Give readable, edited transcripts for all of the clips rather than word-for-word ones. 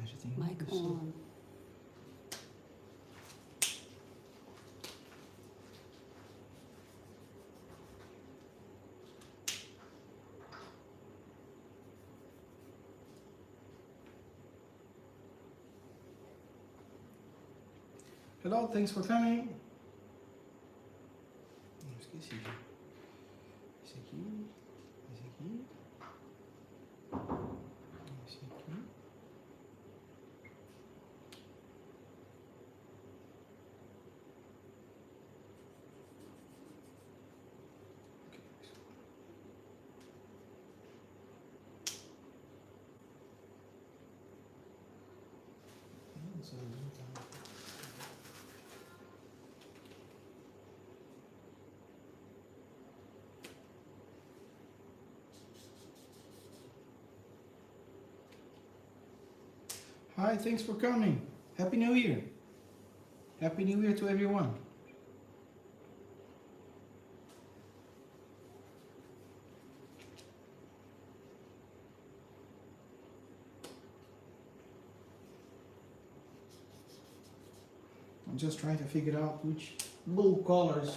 já tem Mic on. Hello, thanks for coming. Não esqueci já. Esse aqui. Esse aqui. Esse aqui. Nossa, não tá. Hi, thanks for coming. Happy New Year. Happy New Year to everyone. I'm just trying to figure out which blue colors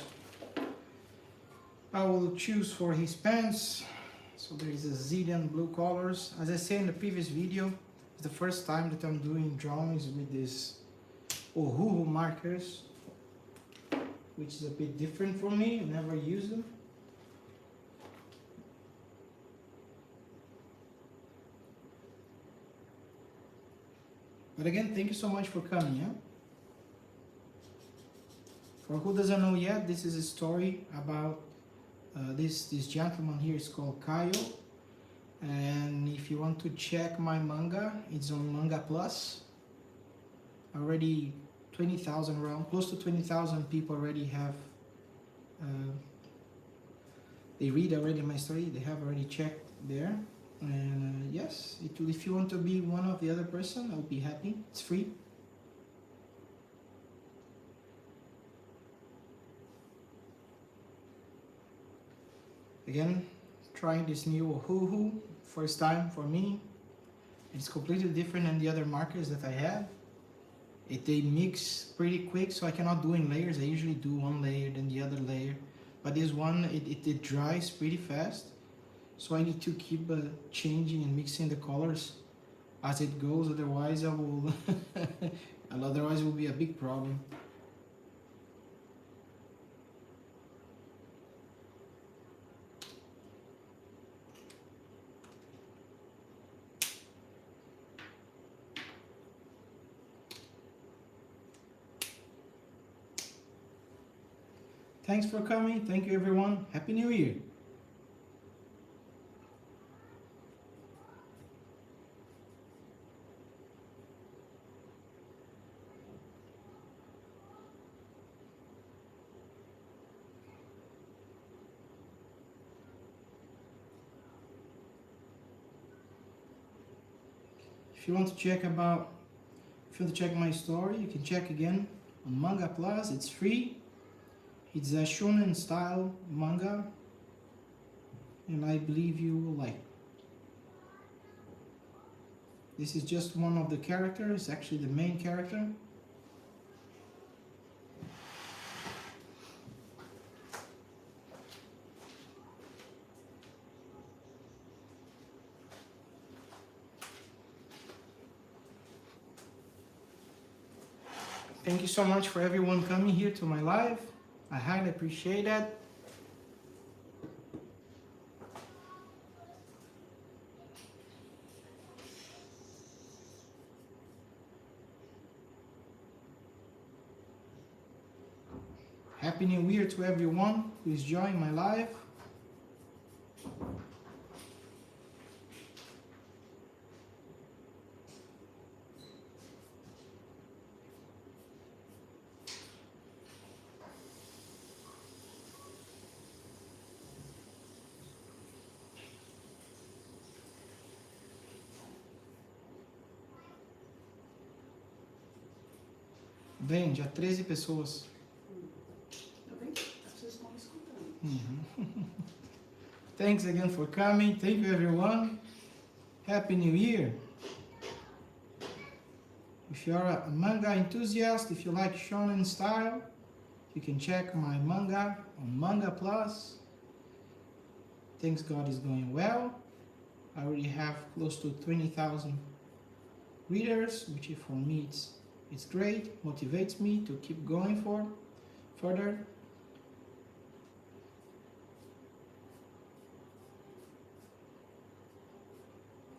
I will choose for his pants. So there is a zillion blue colors. As I said in the previous video, it's the first time that I'm doing drawings with these Ohuhu markers, which is a bit different for me. I never use them. But again, thank you so much for coming. Yeah? For who doesn't know yet, this is a story about this gentleman here is called Kaio. And if you want to check my manga, it's on Manga Plus. Already 20,000 around, close to 20,000 people already have, they read already my story, they have already checked there. And yes, if you want to be one of the other person, I'll be happy, it's free. Again, trying this new Ohuhu, first time for me. It's completely different than the other markers that I have. They mix pretty quick, so I cannot do in layers. I usually do one layer, then the other layer. But this one, it dries pretty fast. So I need to keep changing and mixing the colors as it goes, otherwise I will, otherwise it will be a big problem. Thanks for coming. Thank you, everyone. Happy New Year. If you want to check my story, you can check again on Manga Plus. It's free. It's a shonen style manga, and I believe you will like it. This is just one of the characters, actually the main character. Thank you so much for everyone coming here to my live. I highly appreciate that. Happy New Year to everyone who is joining my live. Bem, já 13 pessoas. Thanks again for coming. Thank you, everyone. Happy New Year. If you are a manga enthusiast, if you like shonen style, you can check my manga on Manga Plus. Thanks God is going well. I already have close to 20,000 readers, which for me it's great, motivates me to keep going further.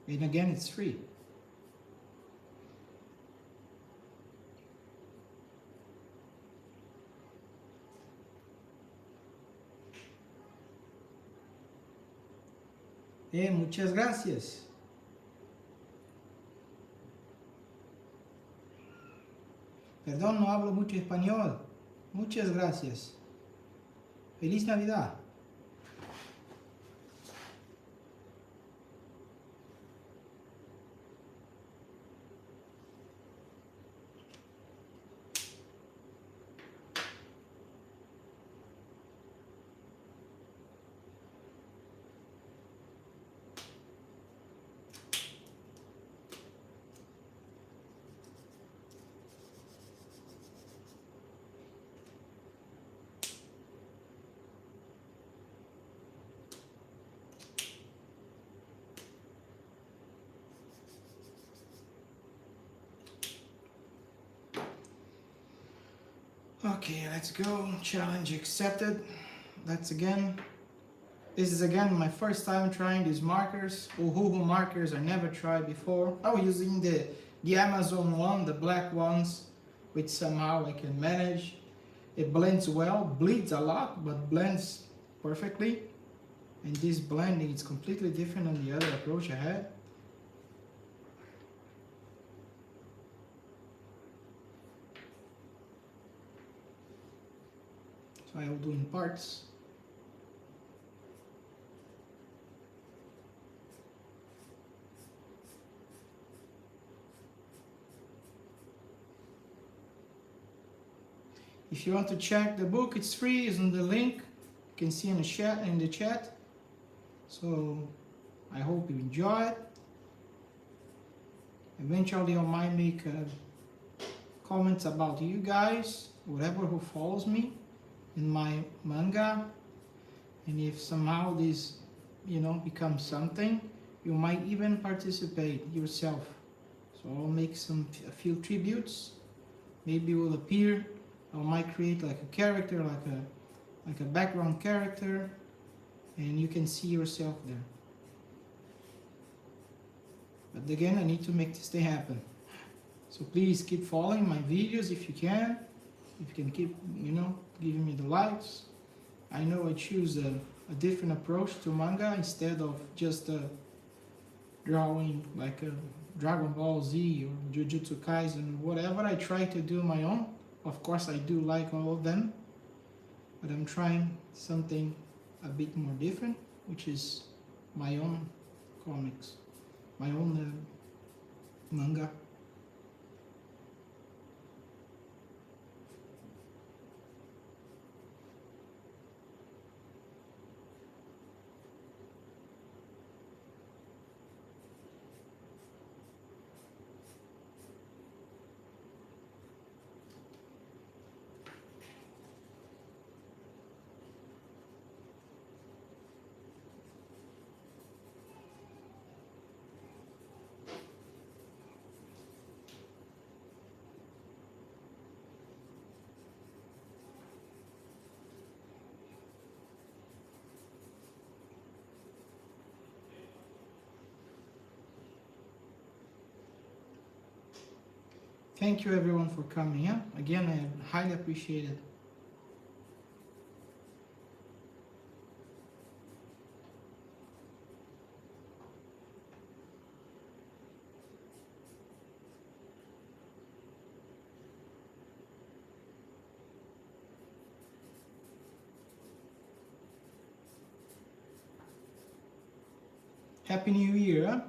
And again, it's free. Muchas gracias. Perdón, no hablo mucho español. Muchas gracias. Feliz Navidad. Okay, let's go. Challenge accepted. This is again my first time trying these markers. Uhuhu markers I never tried before. I was using the Amazon one, the black ones, which somehow I can manage. It blends well, bleeds a lot, but blends perfectly. And this blending is completely different than the other approach I had. So I will do in parts. If you want to check the book, it's free. It's on the link. You can see in the chat. So I hope you enjoy it. Eventually I might make comments about you guys, whatever who follows me in my manga. And if somehow this, becomes something, you might even participate yourself. So I'll make a few tributes. Maybe will appear. I might create like a character, like a background character, and you can see yourself there. But again, I need to make this thing happen. So please keep following my videos if you can. If you can keep, giving me the likes. I know I choose a different approach to manga instead of just drawing like a Dragon Ball Z or Jujutsu Kaisen, whatever. I try to do my own. Of course, I do like all of them, but I'm trying something a bit more different, which is my own comics, my own manga. Thank you everyone for coming. Again, I highly appreciate it. Happy New Year.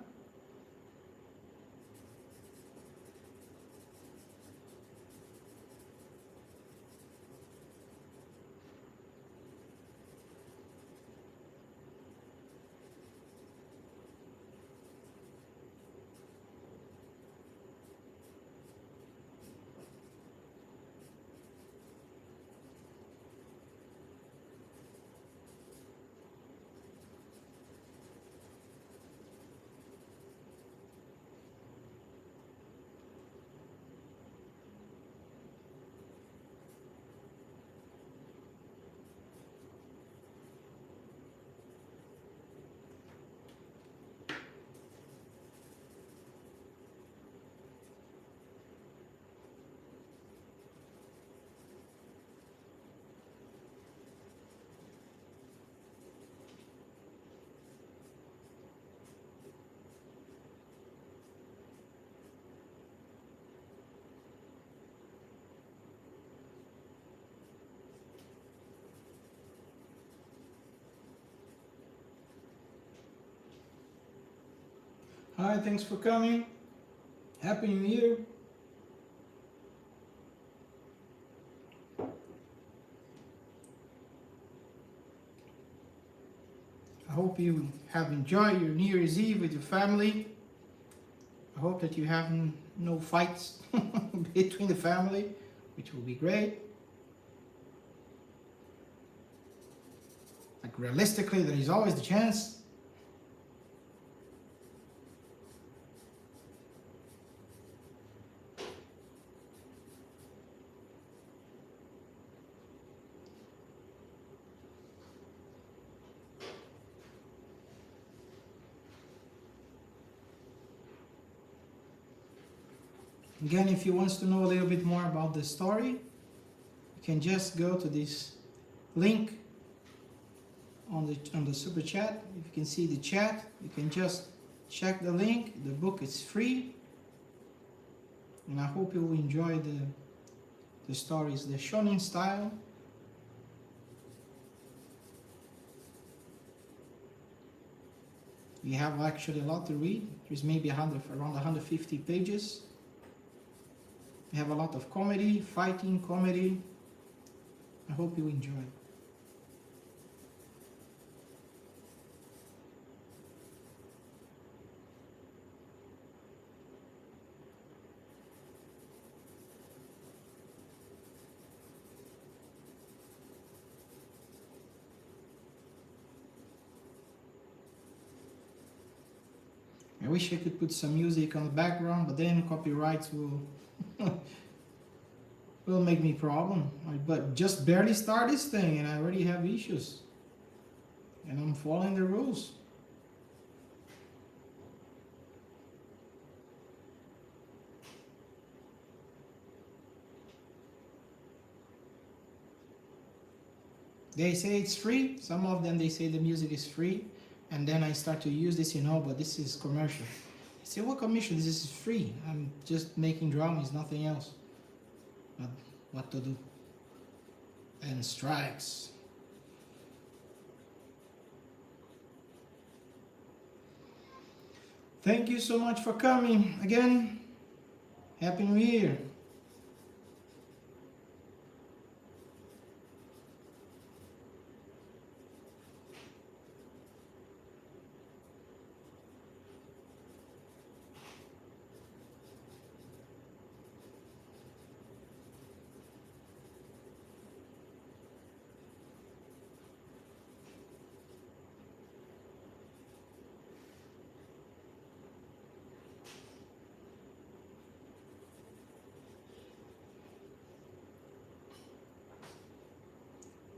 Hi, thanks for coming. Happy New Year. I hope you have enjoyed your New Year's Eve with your family. I hope that you have no fights between the family, which will be great. Like realistically, there is always the chance. Again, if you want to know a little bit more about the story, you can just go to this link on the super chat. If you can see the chat, you can just check the link. The book is free, and I hope you will enjoy the stories, the shonen style. We have actually a lot to read. There's maybe around 150 pages. We have a lot of comedy, fighting comedy. I hope you enjoy. I wish I could put some music on the background, but then copyrights will will make me problem. But just barely start this thing and I already have issues. And I'm following the rules. They say it's free. Some of them, they say the music is free. And then I start to use this, but this is commercial. I say, what commercial? This is free. I'm just making dramas, nothing else. But what to do? And strikes. Thank you so much for coming again. Happy New Year.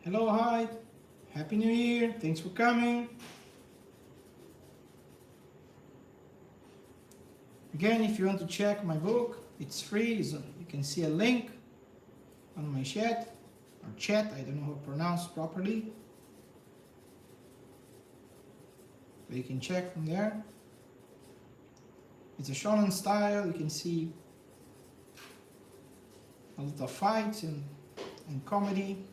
Hello, hi. Happy New Year. Thanks for coming. Again, if you want to check my book, it's free. So you can see a link on my chat, or chat, I don't know how to pronounce properly. But you can check from there. It's a shonen style. You can see a lot of fights and comedy.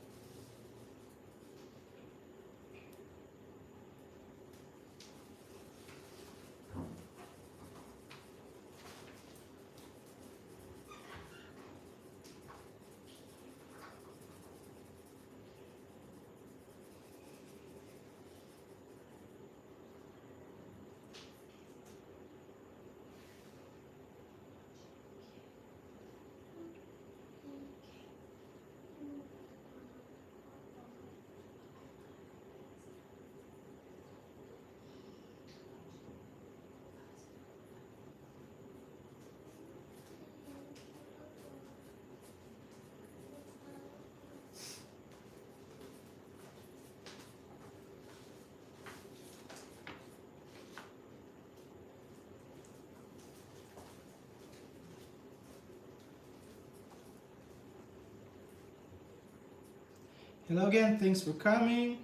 Hello again, thanks for coming.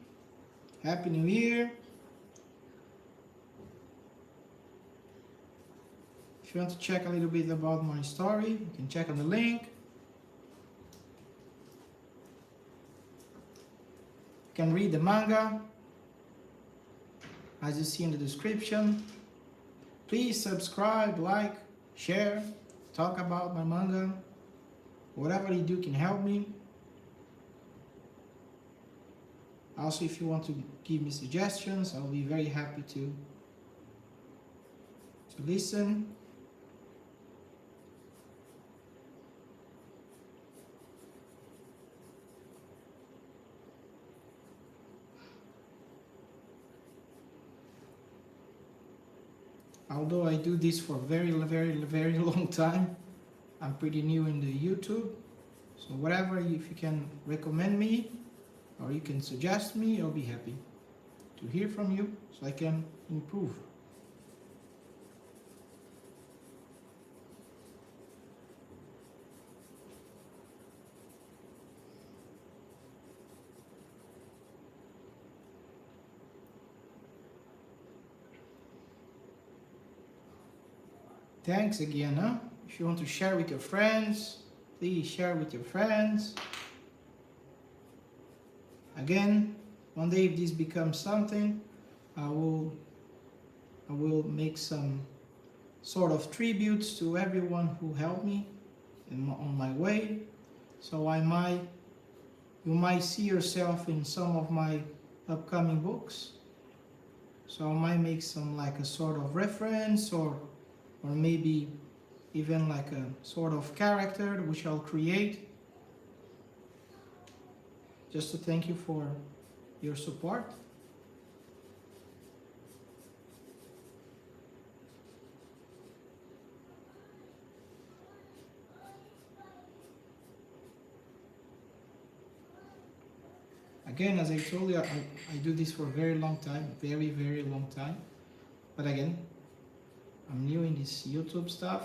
Happy New Year. If you want to check a little bit about my story, you can check on the link. You can read the manga, as you see in the description. Please subscribe, like, share, talk about my manga. Whatever you do can help me. Also, if you want to give me suggestions, I'll be very happy to listen. Although I do this for very long time, I'm pretty new in the YouTube. So whatever, if you can recommend me or you can suggest me, I'll be happy to hear from you so I can improve. Thanks again, huh? If you want to share with your friends, please share with your friends. Again, one day if this becomes something, I will make some sort of tributes to everyone who helped me on my way. So you might see yourself in some of my upcoming books. So I might make some like a sort of reference or maybe even like a sort of character which I'll create just to thank you for your support. Again, as I told you, I do this for a very long time, very long time. But again, I'm new in this YouTube stuff.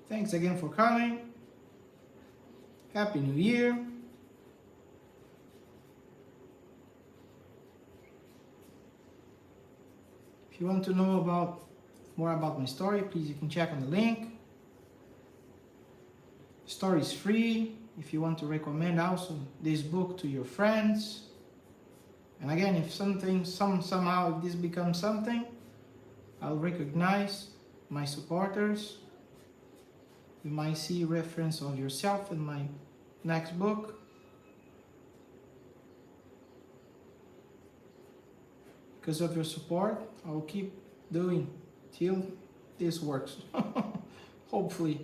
Thanks again for coming. Happy New Year. If you want to know more about my story, please you can check on the link. The story is free. If you want to recommend also this book to your friends. And again, if somehow if this becomes something, I'll recognize my supporters. You might see reference of yourself in my next book. Because of your support, I'll keep doing till this works. Hopefully.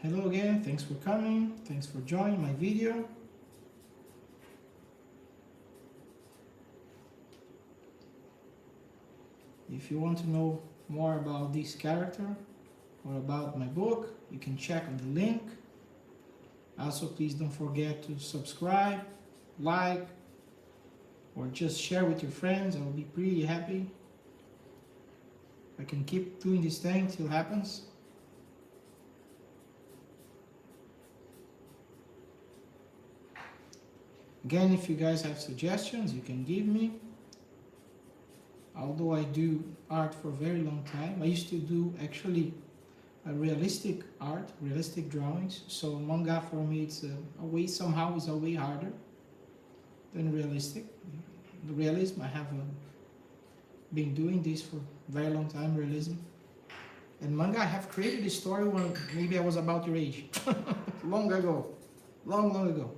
Hello again, thanks for coming, thanks for joining my video. If you want to know more about this character or about my book, you can check on the link. Also, please don't forget to subscribe, like, or just share with your friends. I will be pretty happy. I can keep doing this thing till it happens. Again, if you guys have suggestions, you can give me. Although I do art for a very long time, I used to do actually a realistic art, realistic drawings. So manga for me, it's a way, somehow is a way harder than realistic. The realism, I have been doing this for a very long time, realism. And manga, I have created this story when maybe I was about your age, long ago, long ago.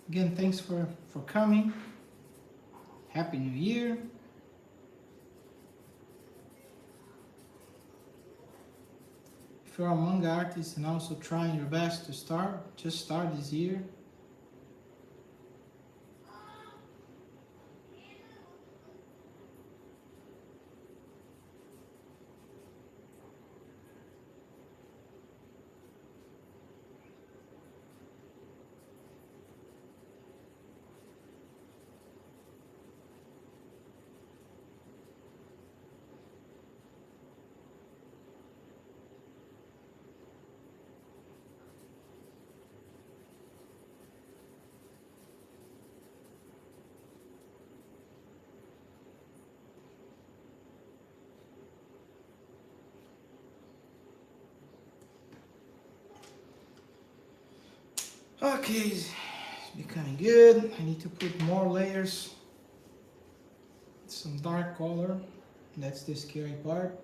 Again, thanks for coming. Happy New Year. If you're a manga artist and also trying your best to start, just start this year. Okay, it's becoming good. I need to put more layers. Some dark color. That's the scary part.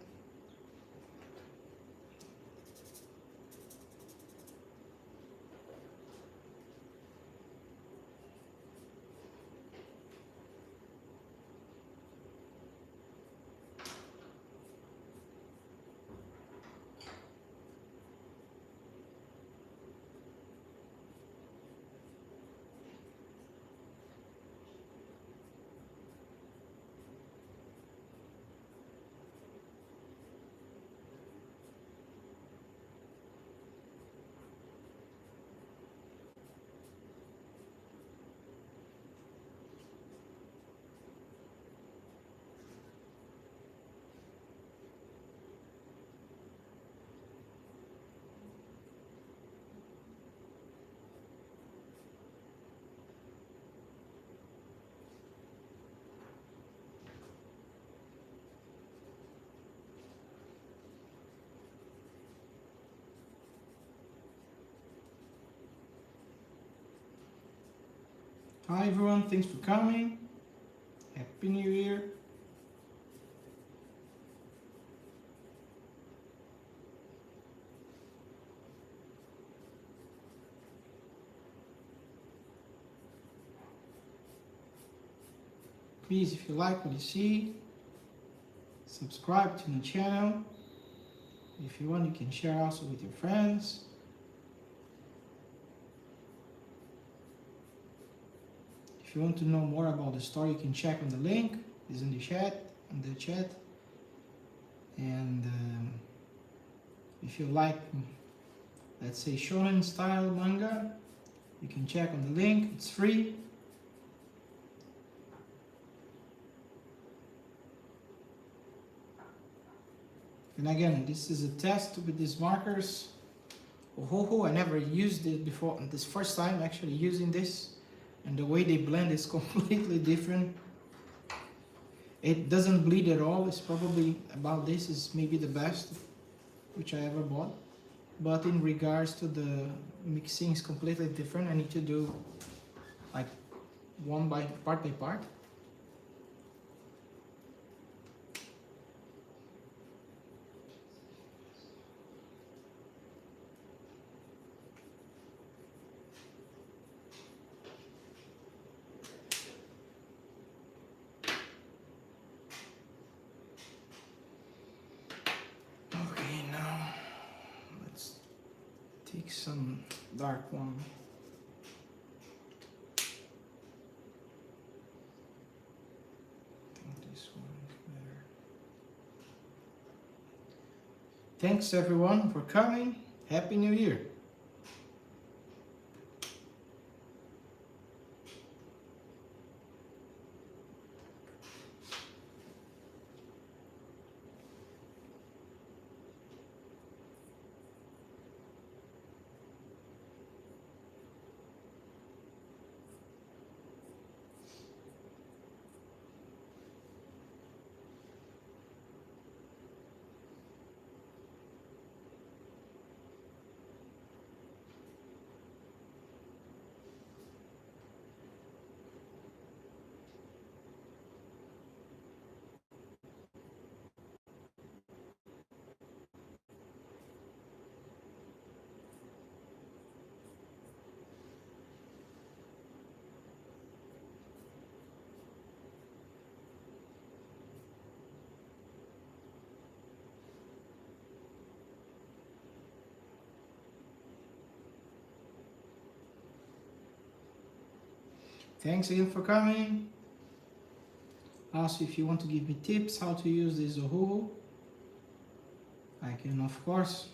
Hi everyone, thanks for coming. Happy New Year. Please, if you like what you see, subscribe to the channel. If you want, you can share also with your friends. If you want to know more about the story, you can check on the link. It's in the chat. And if you like, let's say, shonen style manga, you can check on the link. It's free. And again, this is a test with these markers. Oh, I never used it before. This first time actually using this, and the way they blend is completely different. It doesn't bleed at all. It's probably about this is maybe the best which I ever bought. But in regards to the mixing is completely different. I need to do like part by part. Okay, now let's take some dark one. I think this one is better. Thanks everyone for coming. Happy New Year. Thanks again for coming. Also, if you want to give me tips how to use this Zoho, I can of course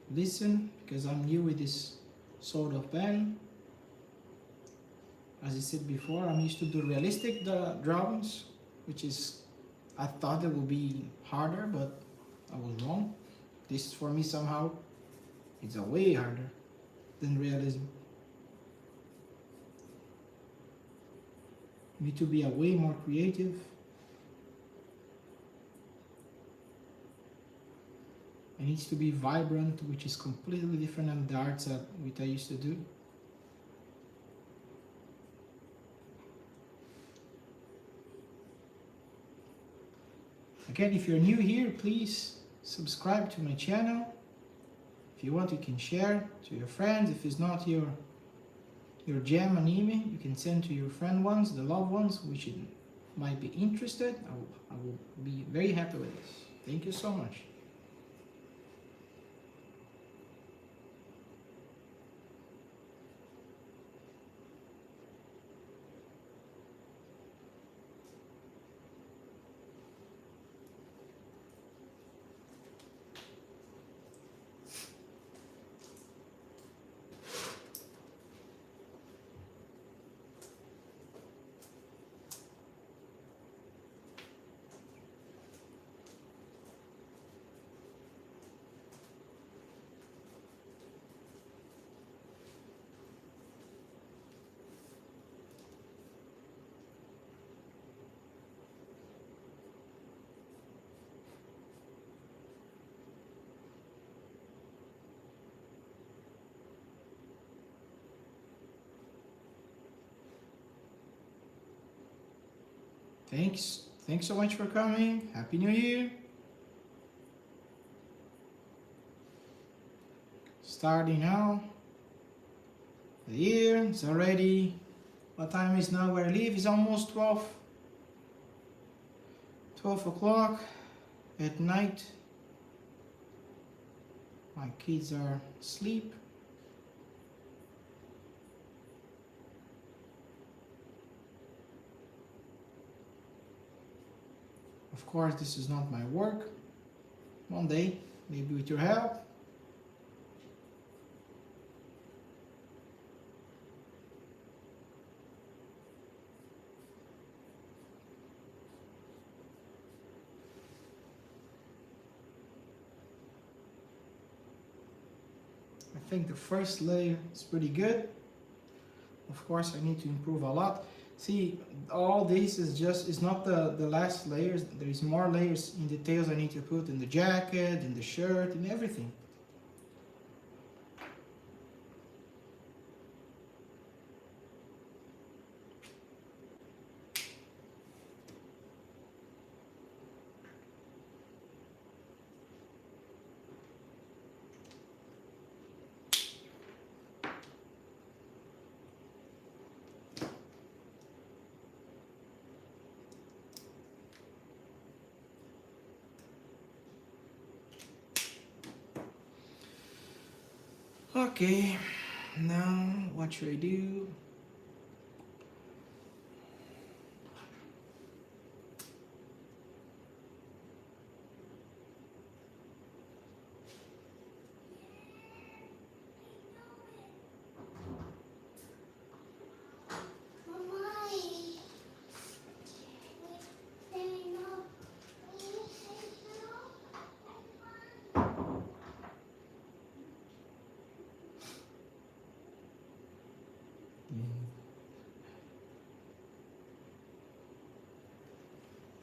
listen because I'm new with this sort of pen. As I said before, I'm used to do realistic drawings, which is, I thought it would be harder, but I was wrong. This for me somehow, it's a way harder than realism. You need to be a way more creative. It needs to be vibrant, which is completely different than the arts that which I used to do. Again, if you're new here, please subscribe to my channel. If you want, you can share to your friends. If it's not your jam anime, you can send to your friend ones, the loved ones, which might be interested. I will be very happy with this. Thank you so much. Thanks so much for coming. Happy New Year. Starting now. The year is already, what time is now where I live? It's almost 12 o'clock at night. My kids are asleep. Of course, this is not my work. One day, maybe with your help. I think the first layer is pretty good. Of course, I need to improve a lot. See, all this is not the last layers. There is more layers in details I need to put in the jacket, in the shirt, in everything. Okay, now what should I do?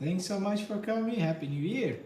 Thanks so much for coming. Happy New Year.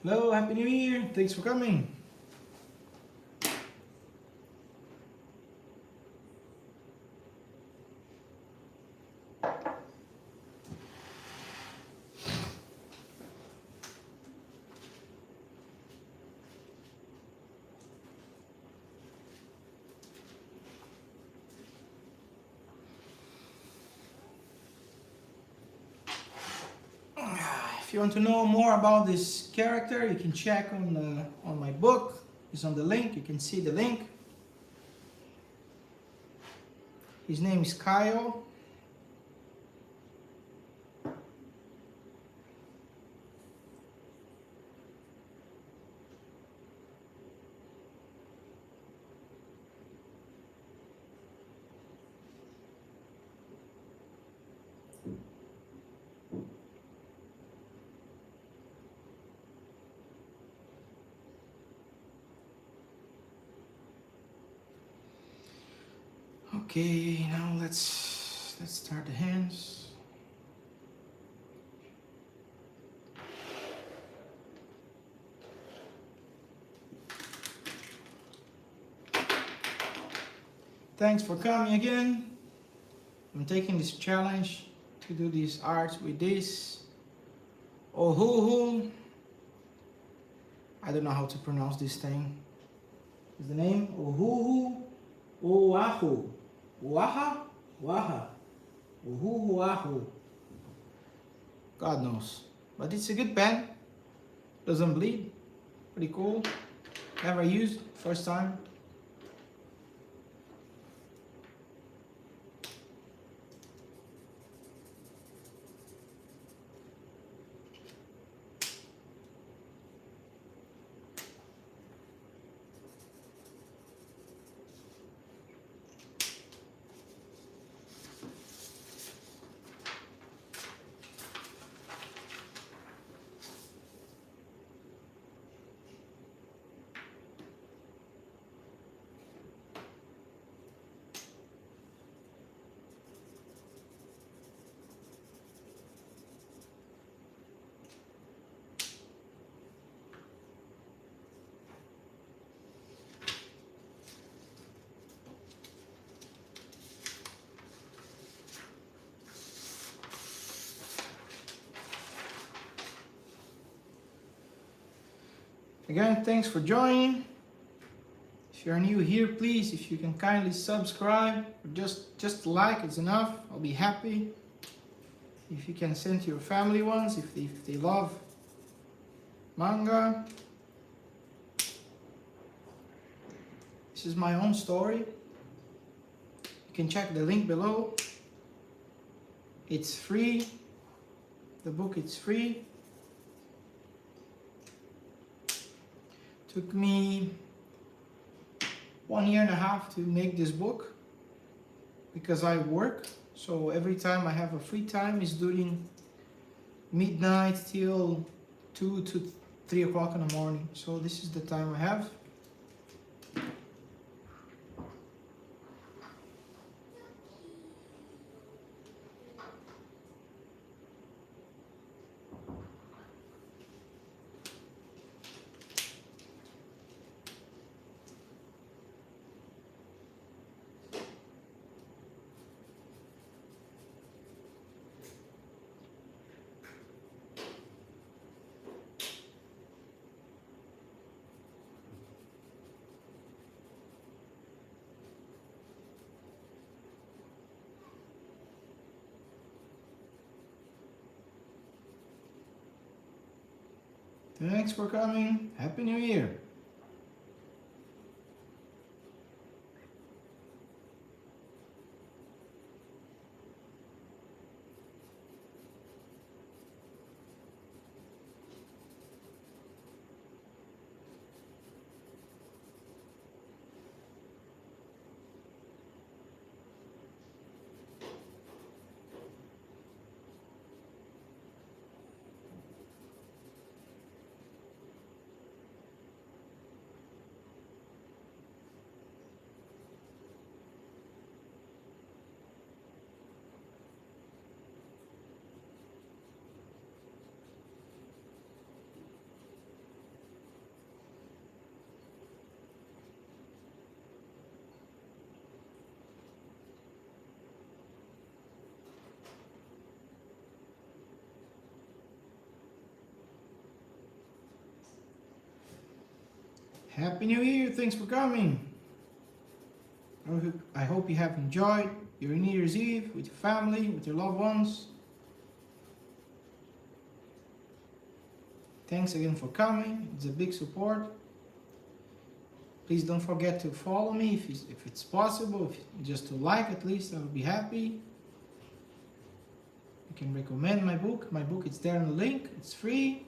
Hello, Happy New Year. Thanks for coming. If you want to know more about this character, you can check on my book. It's on the link. You can see the link. His name is Kaio. Okay, now let's start the hands. Thanks for coming again. I'm taking this challenge to do these arts with this Ohuhu. I don't know how to pronounce this thing. Is the name Ohuhu Oahu. Waha? Waha. Uhuhuahu. God knows. But it's a good pen. Doesn't bleed. Pretty cool. Never used. First time. Again, thanks for joining. If you're new here, please, if you can kindly subscribe, or just like, it's enough. I'll be happy. If you can send to your family ones, if they love manga. This is my own story. You can check the link below. It's free. The book is free. Took me 1.5 years to make this book because I work. So every time I have a free time is during midnight till 2 to 3 o'clock in the morning. So this is the time I have. Thanks for coming. Happy New Year. Happy New Year. Thanks for coming. I hope you have enjoyed your New Year's Eve with your family, with your loved ones. Thanks again for coming. It's a big support. Please don't forget to follow me if it's possible. Just to like at least, I would be happy. You can recommend my book. My book is there in the link. It's free.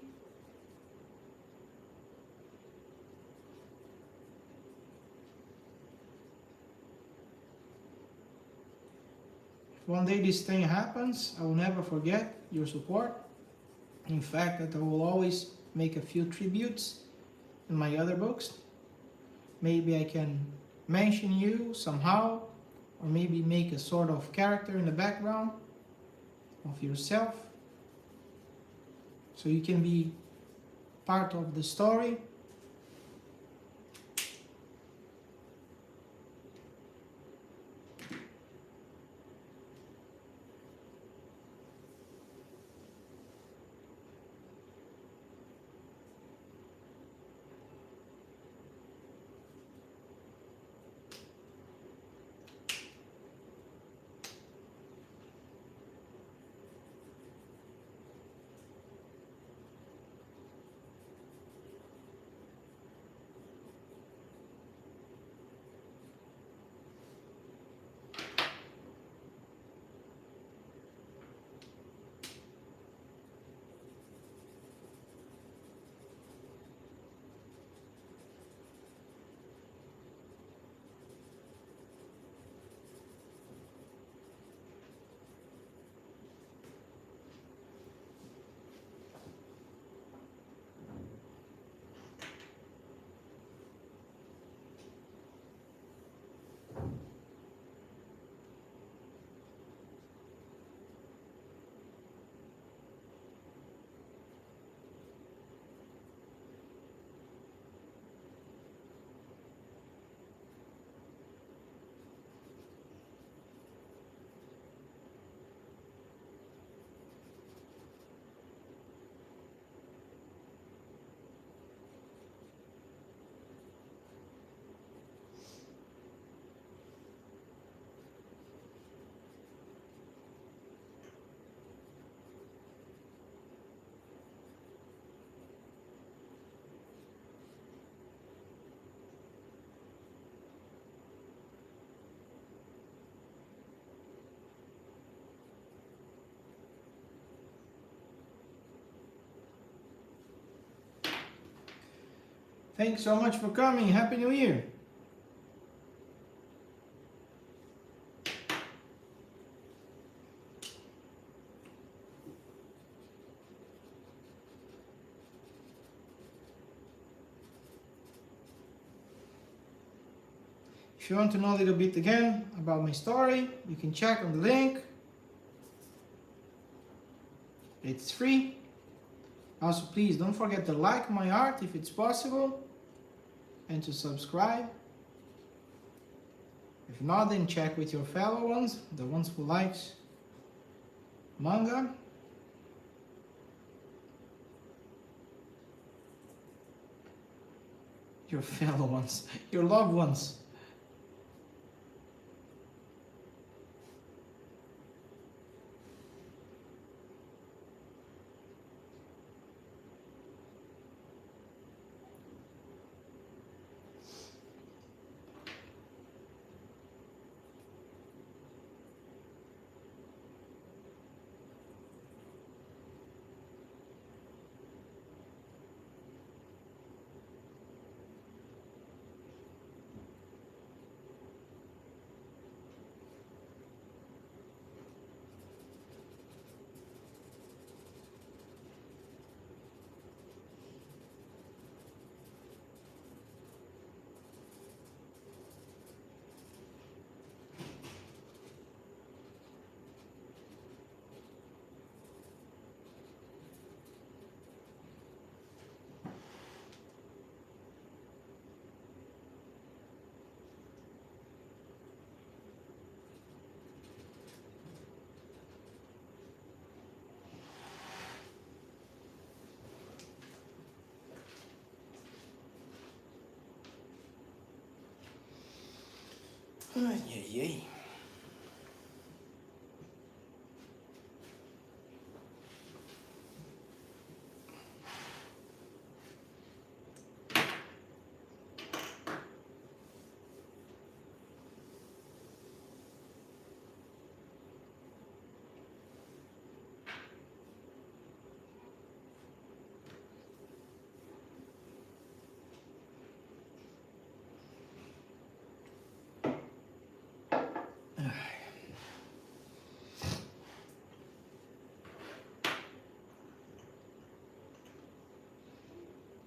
If one day this thing happens, I will never forget your support. In fact, that I will always make a few tributes in my other books. Maybe I can mention you somehow, or maybe make a sort of character in the background of yourself, so you can be part of the story. Thanks so much for coming. Happy New Year. If you want to know a little bit again about my story, you can check on the link. It's free. Also, please don't forget to like my art if it's possible and to subscribe. If not, then check with your fellow ones, the ones who likes manga. Your fellow ones, your loved ones. Ay, ay, ay.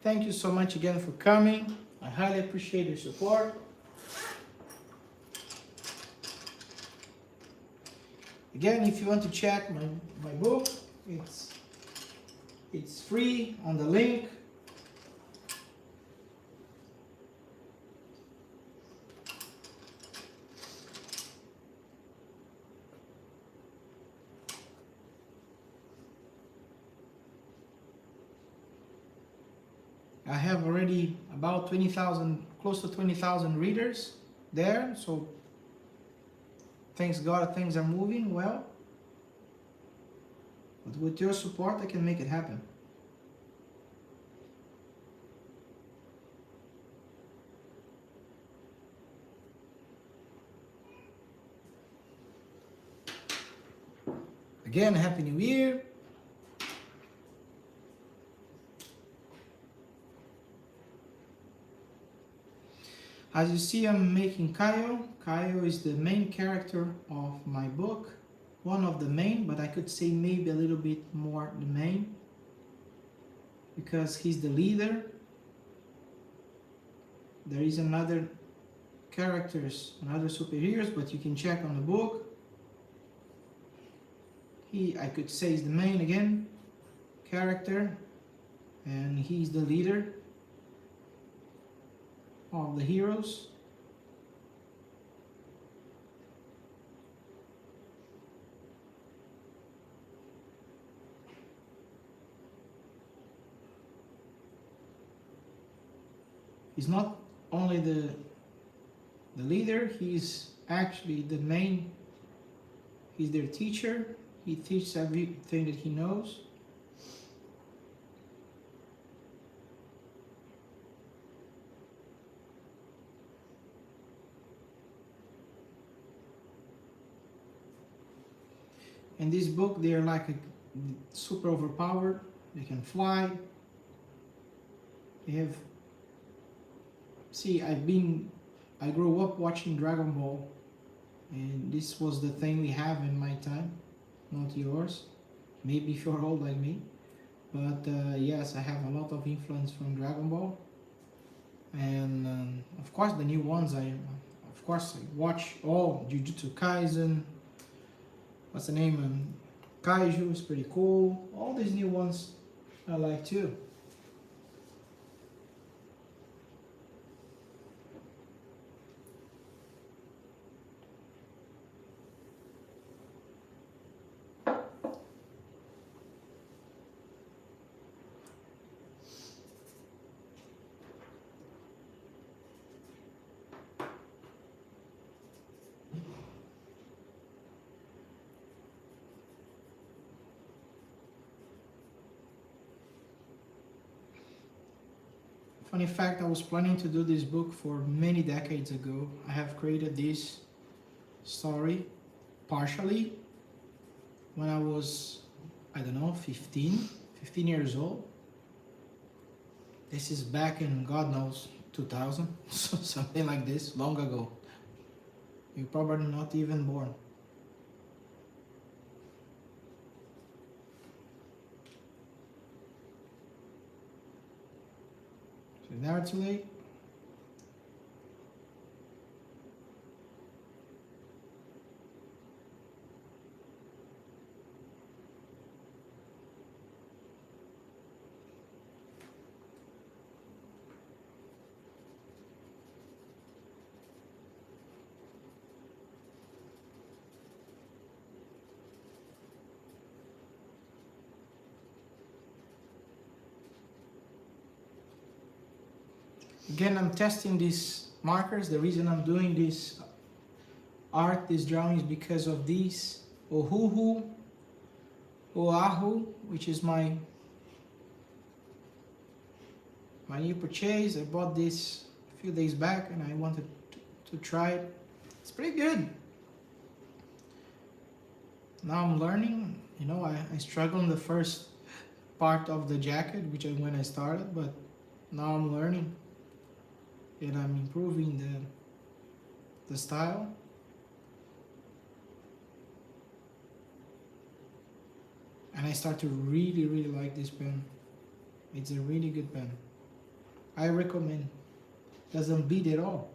Thank you so much again for coming. I highly appreciate your support. Again, if you want to check my book, it's free on the link. I have already about 20,000, close to 20,000 readers there, so thanks God things are moving well. But with your support, I can make it happen. Again, Happy New Year. As you see, I'm making Kaio. Kaio is the main character of my book. One of the main, but I could say maybe a little bit more the main, because he's the leader. There is another characters, another superheroes, but you can check on the book. I could say is the main again character, and he's the leader of the heroes. He's not only the leader, he's actually the main, he's their teacher. He teaches everything that he knows. In this book, they are like super overpowered. They can fly. They have See, I grew up watching Dragon Ball, and this was the thing we have in my time, not yours. Maybe if you're old like me, but yes, I have a lot of influence from Dragon Ball, and of course the new ones. Of course, I watch all Jujutsu Kaisen. What's the name? Kaiju is pretty cool. All these new ones I like too. Funny fact, I was planning to do this book for many decades ago. I have created this story partially when I was, I don't know, 15 years old. This is back in God knows 2000, so something like this, long ago. You're probably not even born. So never too late. Again, I'm testing these markers. The reason I'm doing this art, this drawing, is because of these Ohuhu, Oahu, which is my new purchase. I bought this a few days back and I wanted to try it. It's pretty good. Now I'm learning. You know, I struggled in the first part of the jacket, which is when I started, but now I'm learning and I'm improving the style. And I start to really like this pen. It's a really good pen. I recommend. Doesn't beat at all.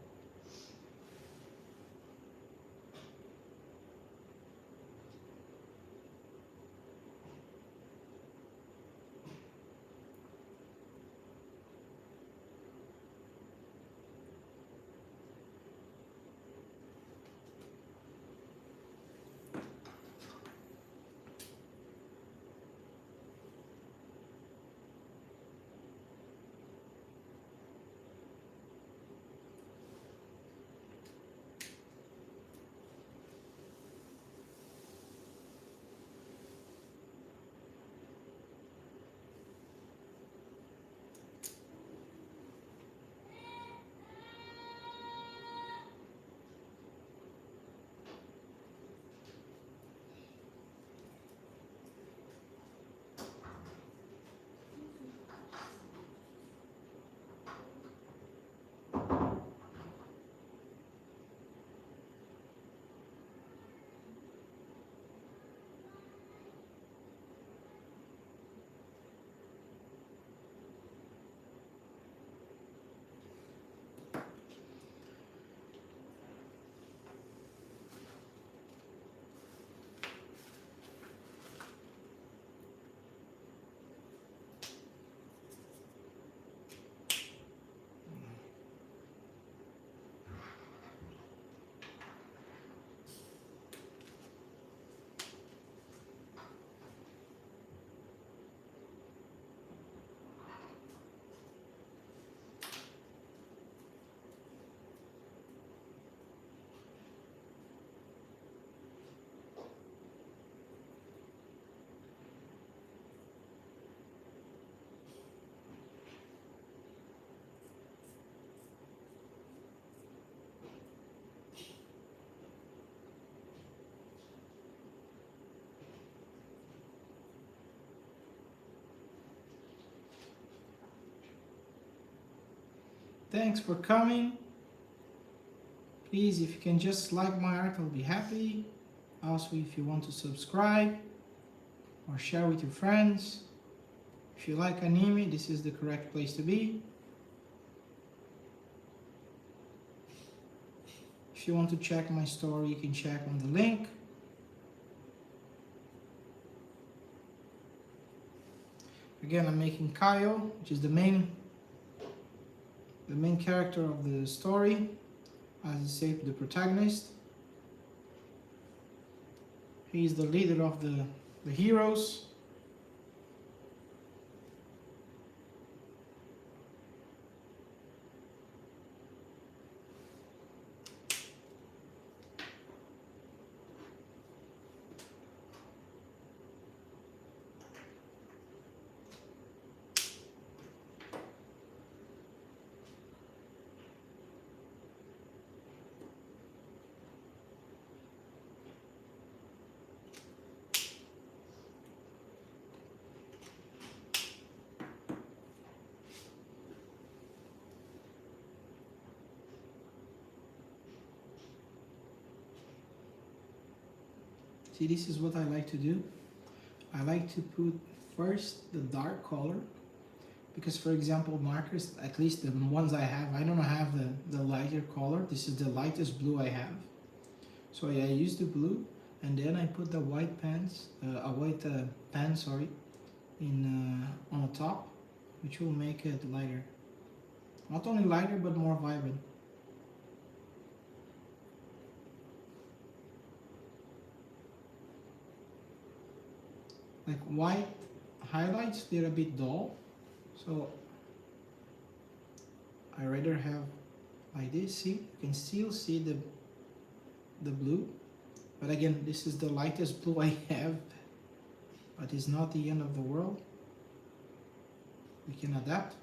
Thanks for coming. Please, if you can just like my art, I'll be happy. Also, if you want to subscribe or share with your friends. If you like anime, this is the correct place to be. If you want to check my story, you can check on the link. Again, I'm making Kaio, which is the main character of the story, as I say, the protagonist. He is the leader of the heroes. See, this is what I like to do. I like to put first the dark color, because for example markers, at least the ones I don't have the lighter color. This is the lightest blue I have. So I use the blue, and then I put the white pens, in on the top, which will make it lighter. Not only lighter, but more vibrant. Like white highlights, they're a bit dull, so I rather have like this. See, you can still see the blue, but again, this is the lightest blue I have, but it's not the end of the world. We can adapt.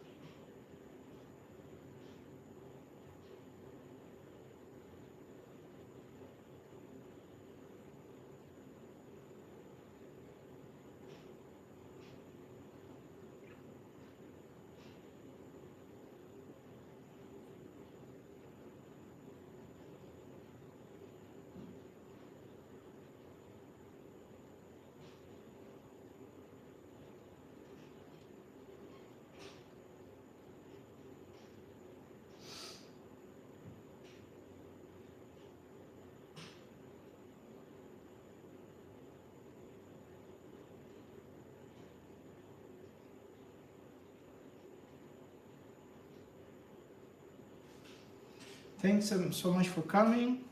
Thanks so much for coming.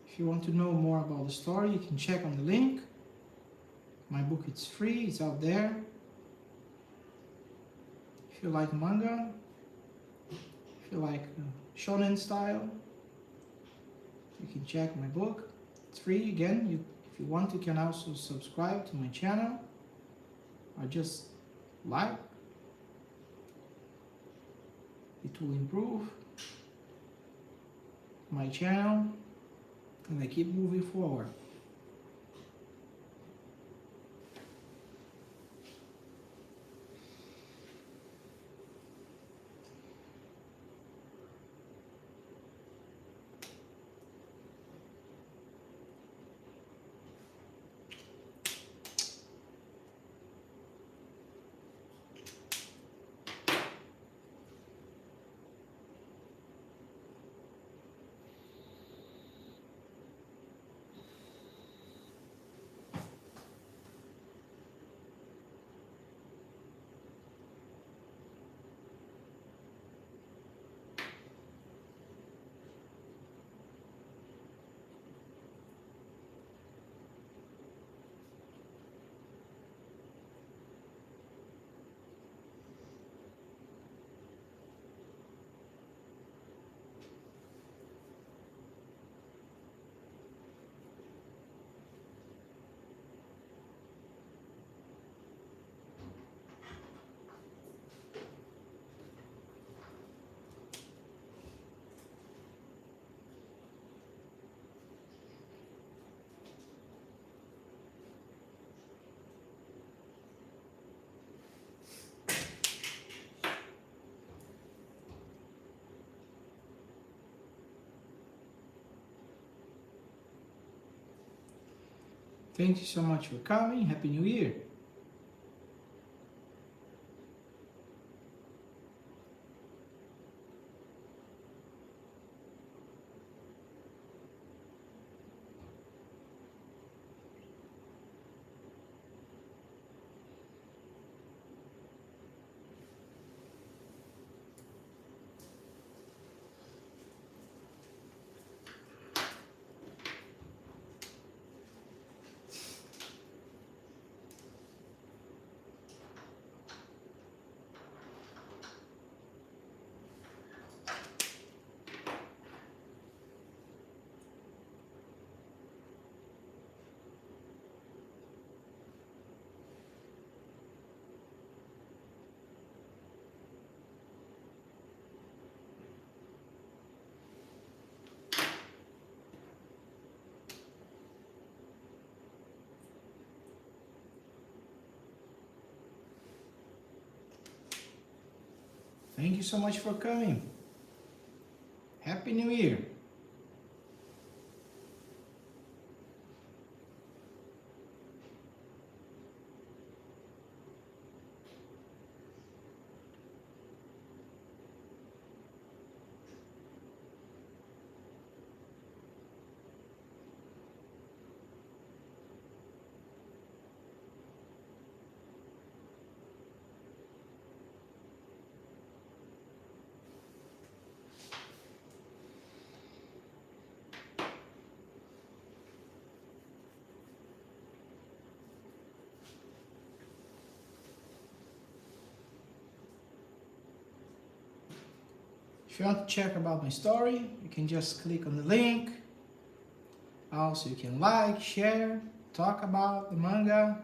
If you want to know more about the story, you can check on the link. My book is free, it's out there. If you like manga, if you like shonen style, you can check my book. It's free. Again, if you want, you can also subscribe to my channel or just like. It will improve my channel and I keep moving forward. Thank you so much for coming. Happy New Year. Thank you so much for coming. Happy New Year. If you want to check about my story, you can just click on the link. Also, you can like, share, talk about the manga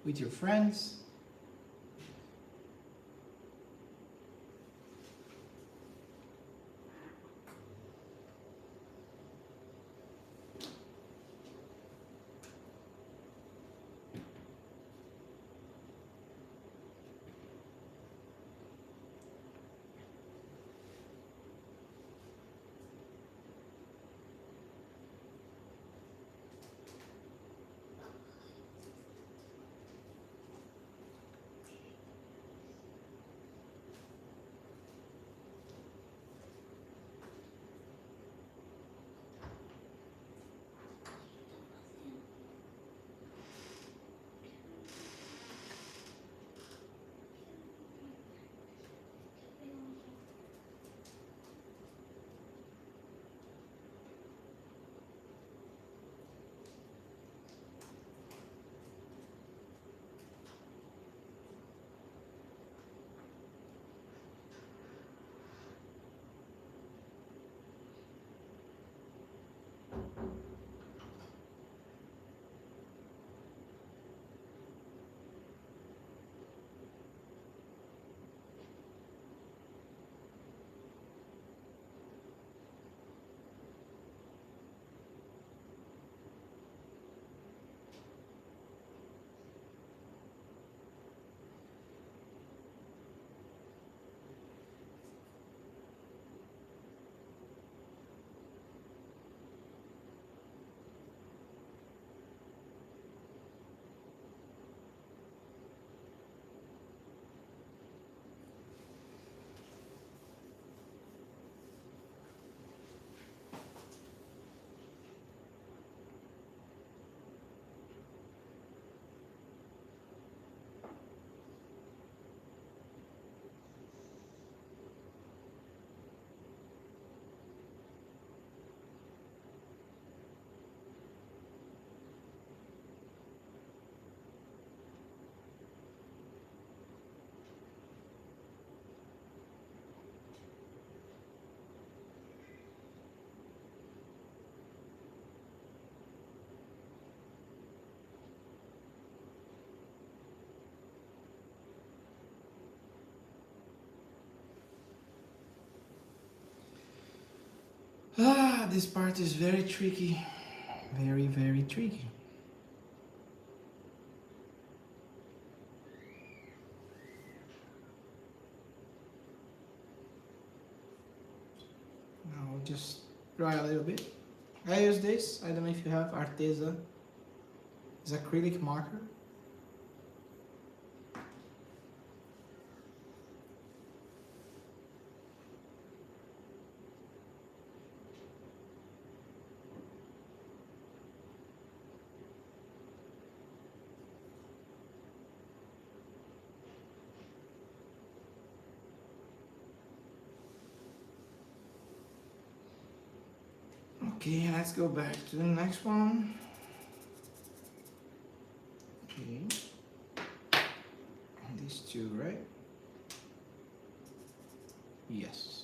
with your friends. This part is very tricky. Very, very tricky. Now I'll just dry a little bit. I use this. I don't know if you have Arteza. It's acrylic marker. Okay, let's go back to the next one. Okay. These two, right? Yes.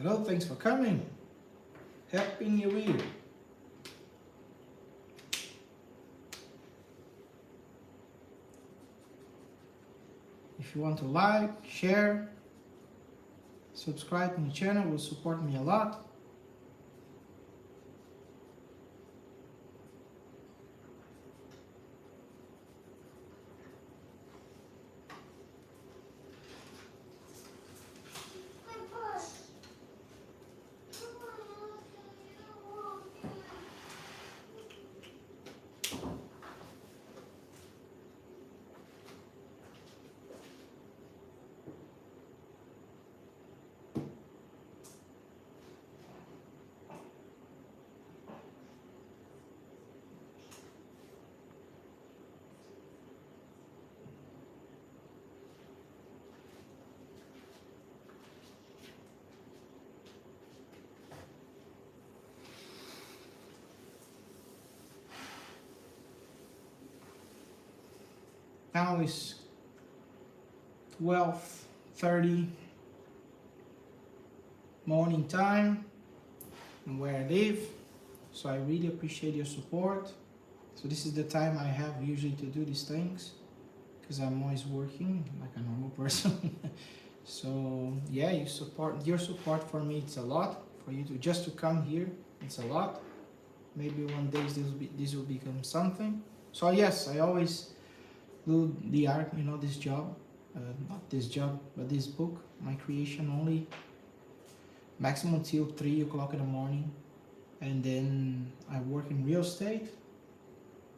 Hello, thanks for coming. Happy New Year. If you want to like, share, subscribe to my channel, will support me a lot. Now it's 12:30 morning time where I live, so I really appreciate your support. So this is the time I have usually to do these things because I'm always working like a normal person. So yeah, your support for me, it's a lot. For you to just to come here, it's a lot. Maybe one day this will become something. So yes, I always do the art, this job, not this job, but this book, my creation, only maximum till 3 o'clock in the morning, and then I work in real estate.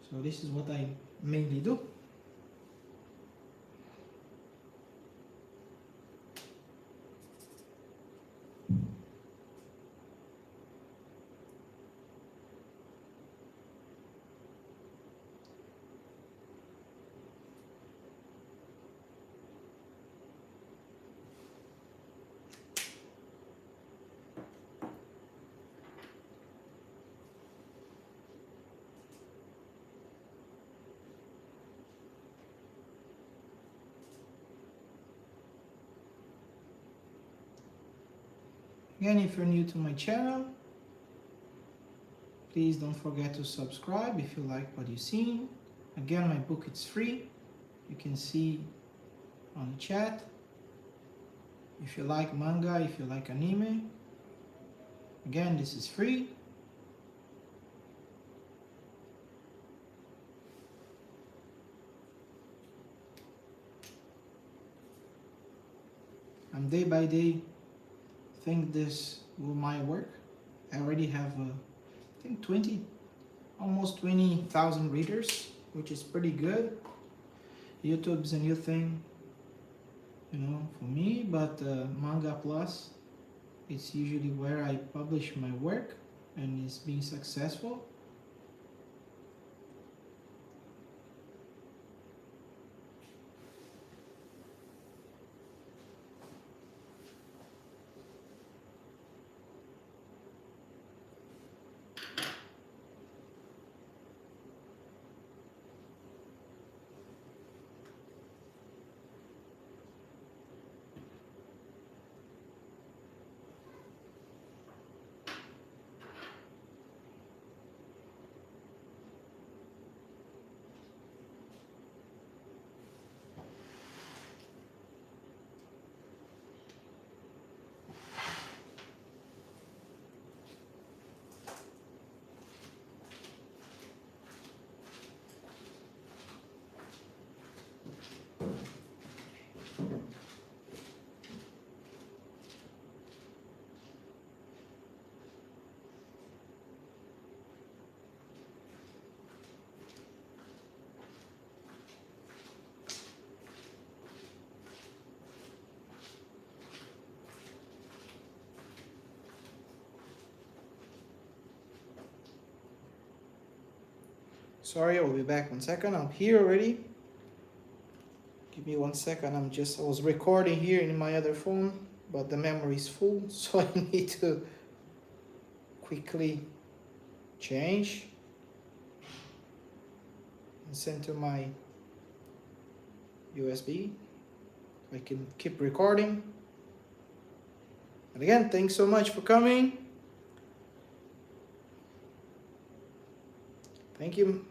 So this is what I mainly do. Again, if you're new to my channel, please don't forget to subscribe if you like what you've seen. Again, my book, it's free. You can see on the chat. If you like manga, if you like anime, again, this is free. I'm day by day think this will my work. I already have I think almost 20,000 readers, which is pretty good. YouTube's a new thing, for me, but Manga Plus, it's usually where I publish my work and it's being successful. Sorry, I will be back 1 second. I'm here already. Give me 1 second. I was recording here in my other phone, but the memory is full, so I need to quickly change and send to my USB. I can keep recording. And again, thanks so much for coming. Thank you.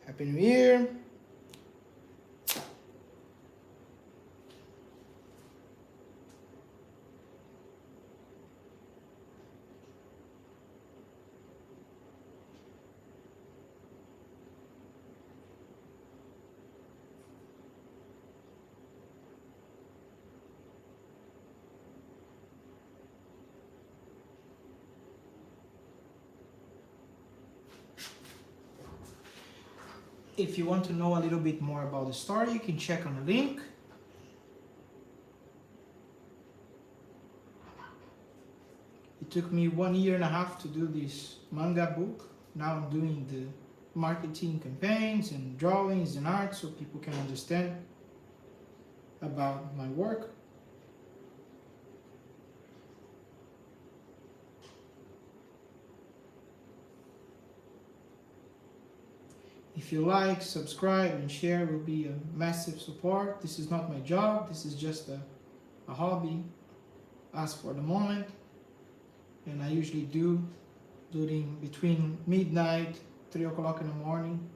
Happy New Year. If you want to know a little bit more about the story, you can check on the link. It took me 1.5 years to do this manga book. Now I'm doing the marketing campaigns and drawings and art so people can understand about my work. If you like, subscribe, and share will be a massive support. This is not my job. This is just a hobby as for the moment. And I usually do during between midnight, 3 o'clock in the morning.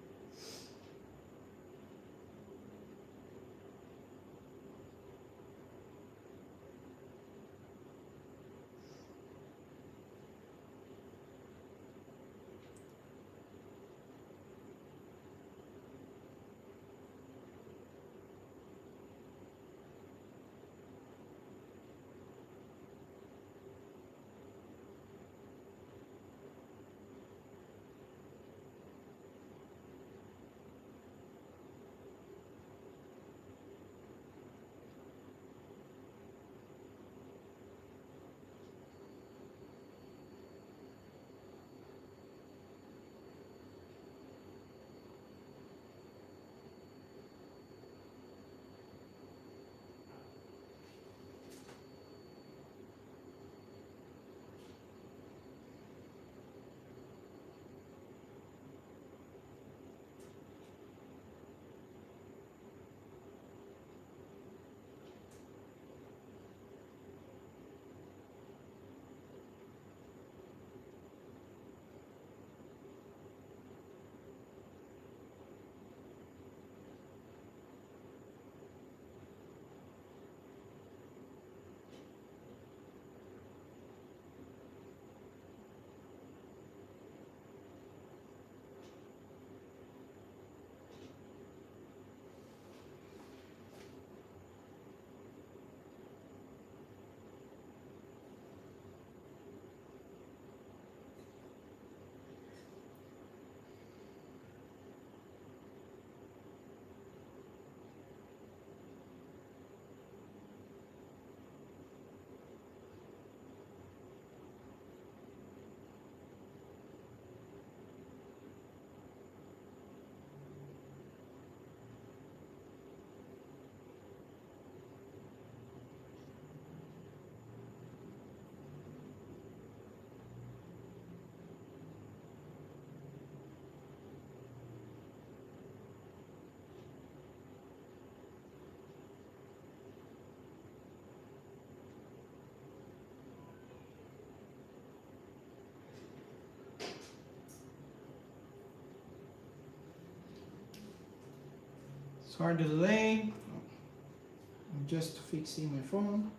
Sorry the delay. I'm just fixing my phone.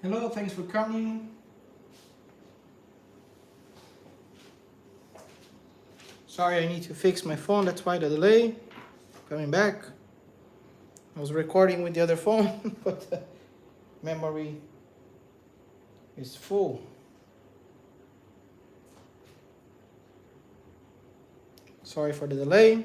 Hello, thanks for coming. Sorry, I need to fix my phone, that's why the delay. Coming back. I was recording with the other phone, but the memory is full. Sorry for the delay.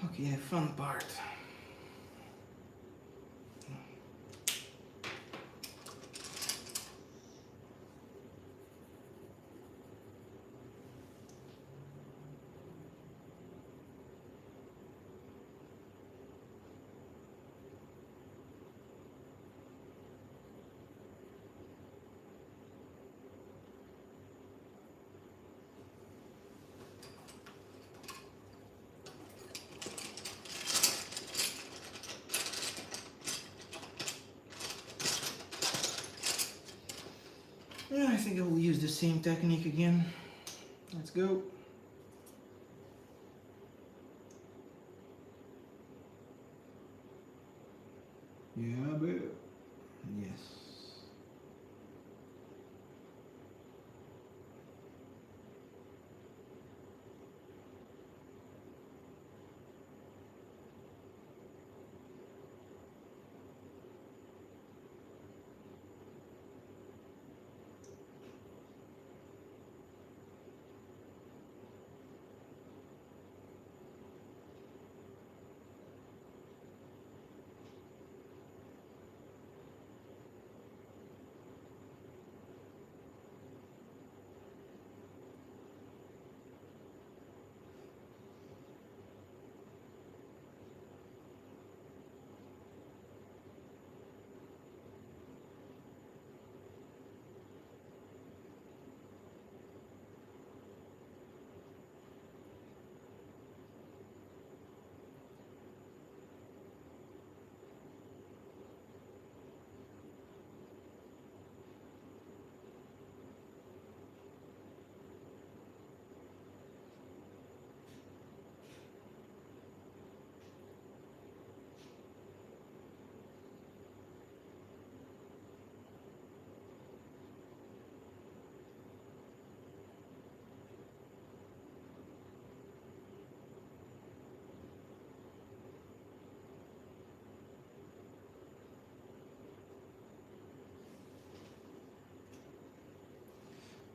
Okay, the fun part. Yeah, I think I will use the same technique again. Let's go. Yeah, bro. Yes.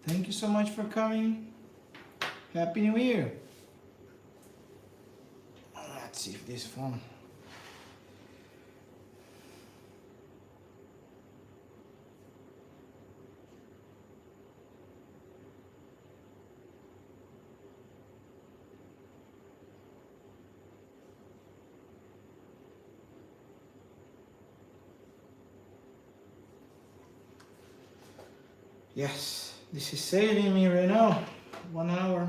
Thank you so much for coming. Happy New Year. Let's see if this phone. Yes, this is saving me right now. 1 hour.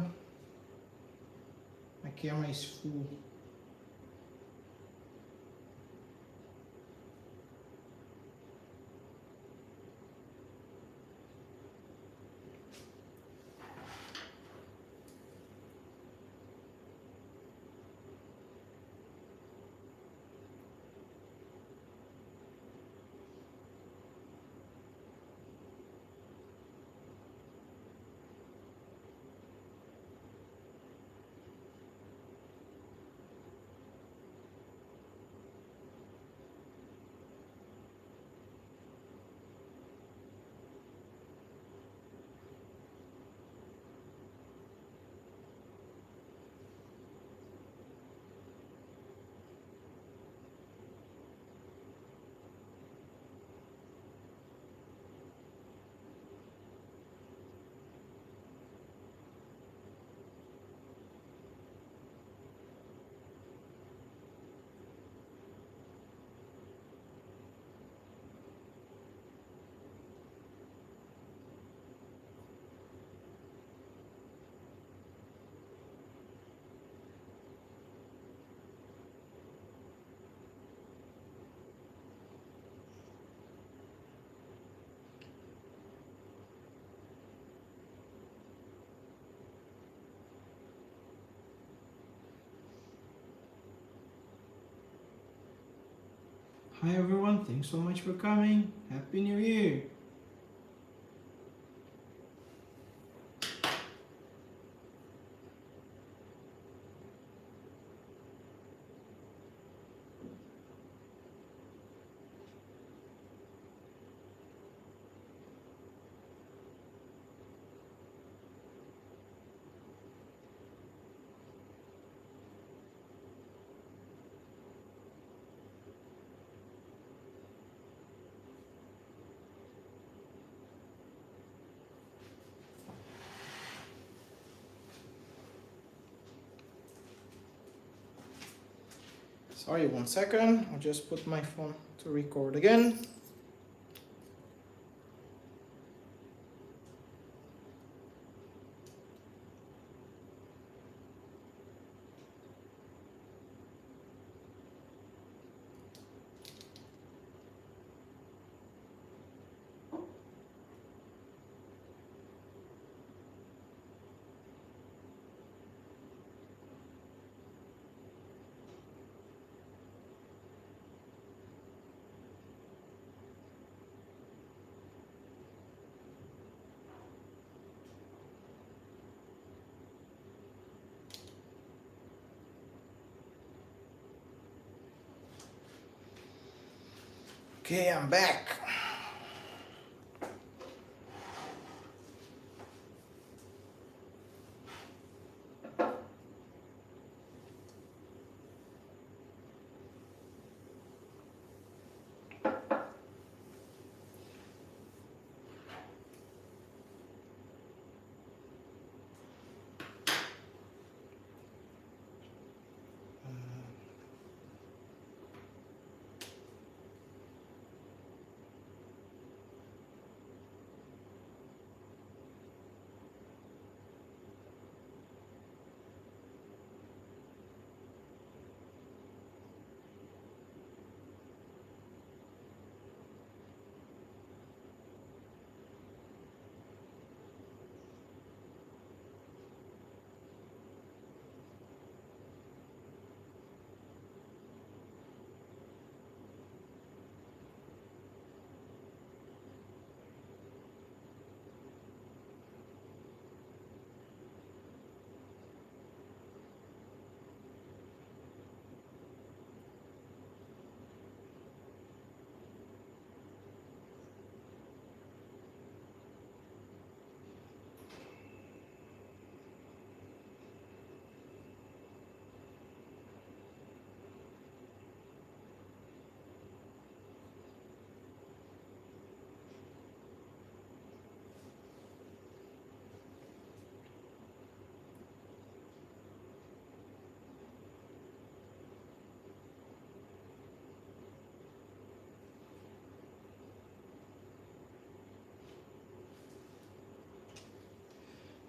My camera is full. Hi everyone, thanks so much for coming. Happy New Year. Sorry, 1 second. I'll just put my phone to record again. Okay, I'm back.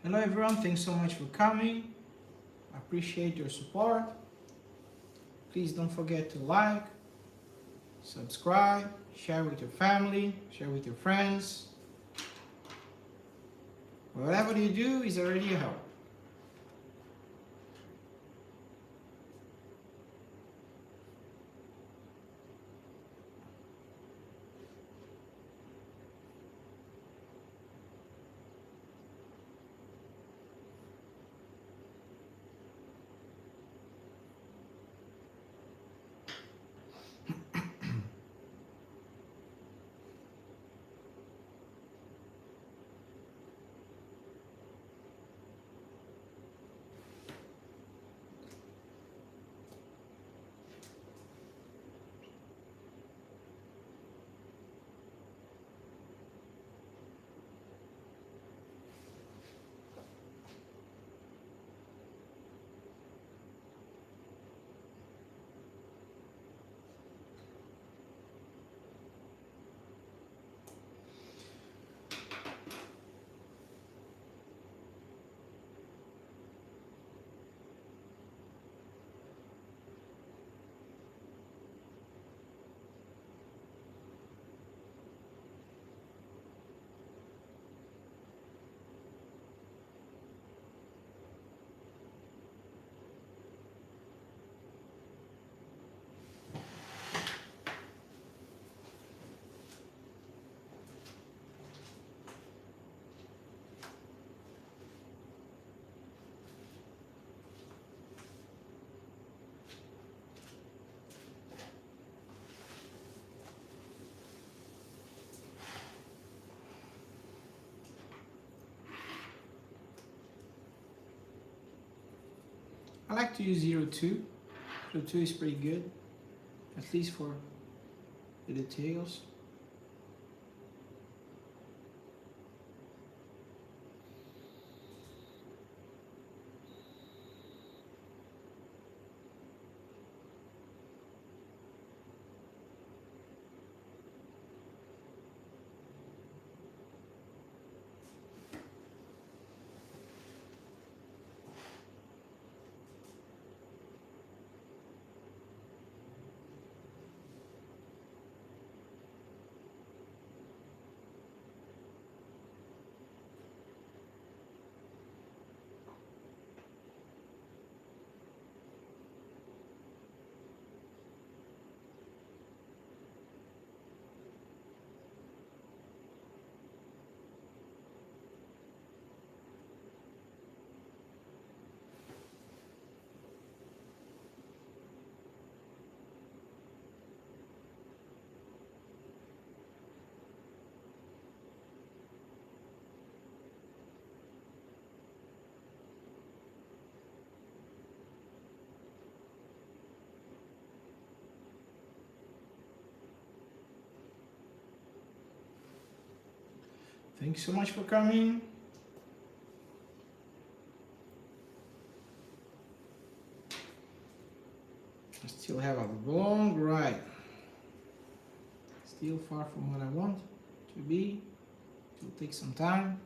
Hello everyone, thanks so much for coming. I appreciate your support. Please don't forget to like, subscribe, share with your family, share with your friends. Whatever you do is already a help. I like to use 02. 02 is pretty good, at least for the details. Thanks so much for coming. I still have a long ride. Still far from what I want to be. It will take some time.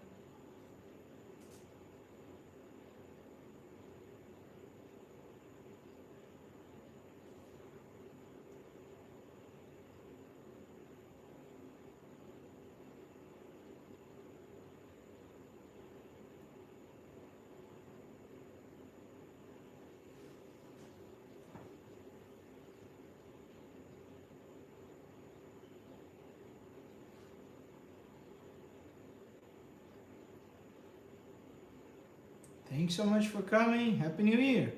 Thanks so much for coming. Happy New Year.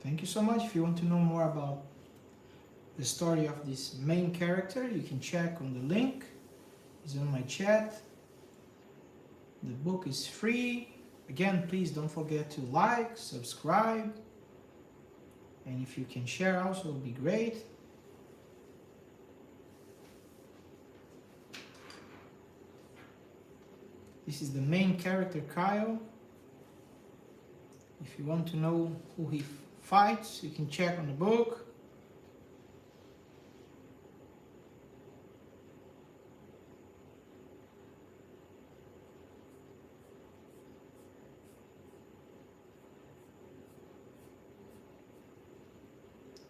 Thank you so much. If you want to know more about the story of this main character, you can check on the link. It's on my chat. The book is free. Again, please don't forget to like, subscribe, and if you can share also, it would be great. This is the main character, Kaio. If you want to know who he fights, you can check on the book.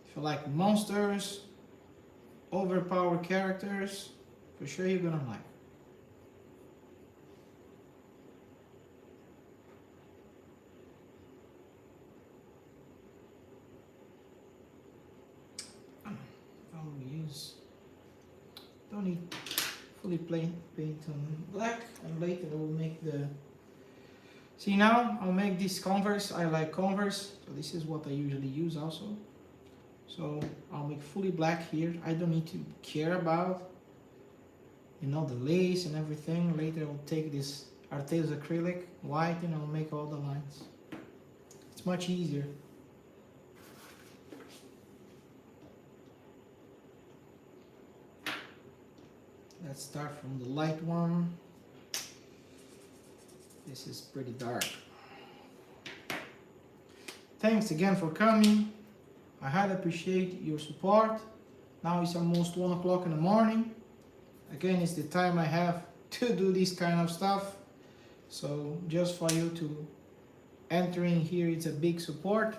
If you like monsters, overpowered characters, for sure you're gonna like. Don't need fully plain paint on black, and later I will make the, see now I'll make this Converse. I like Converse, so this is what I usually use also. So I'll make fully black here. I don't need to care about, you know, the lace and everything. Later I'll take this Arteus acrylic white and I'll make all the lines. It's much easier. Let's start from the light one. This is pretty dark. Thanks again for coming. I highly appreciate your support. Now it's almost 1 o'clock in the morning. Again, it's the time I have to do this kind of stuff. So just for you to enter in here, it's a big support.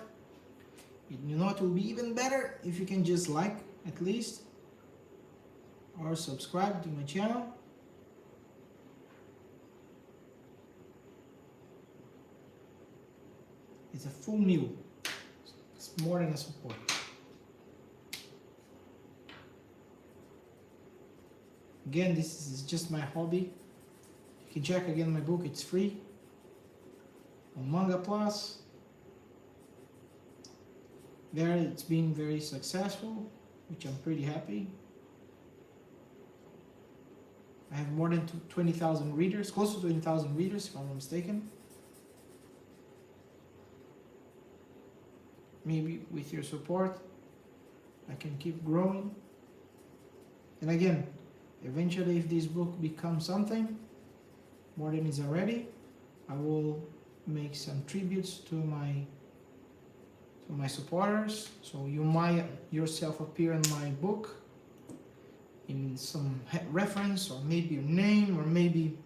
You know, it will be even better if you can just like at least, or subscribe to my channel. It's a full meal. It's more than a support. Again, this is just my hobby. You can check again my book, it's free on Manga Plus. There it's been very successful, which I'm pretty happy. I have more than 20,000 readers, close to 20,000 readers if I'm not mistaken. Maybe with your support, I can keep growing. And again, eventually if this book becomes something more than it's already, I will make some tributes to my supporters. So you might yourself appear in my book in some reference, or maybe your name, or maybe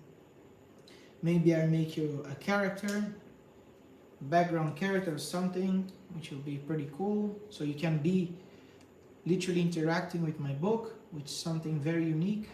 I make you a character, background character or something, which will be pretty cool. So you can be literally interacting with my book, which is something very unique.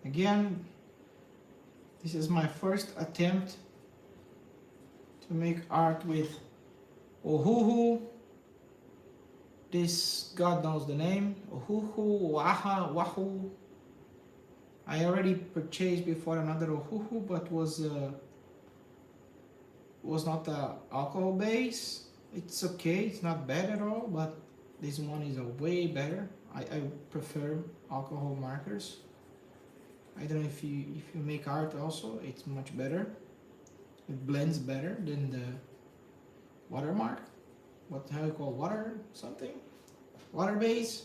Again, this is my first attempt to make art with Ohuhu. This, God knows the name. Ohuhu, Waha, Wahoo. I already purchased before another Ohuhu, but was not alcohol base. It's okay, it's not bad at all, but this one is a way better. I prefer alcohol markers. I don't know if you make art also, it's much better. It blends better than the watermark. How you call water something? Water base.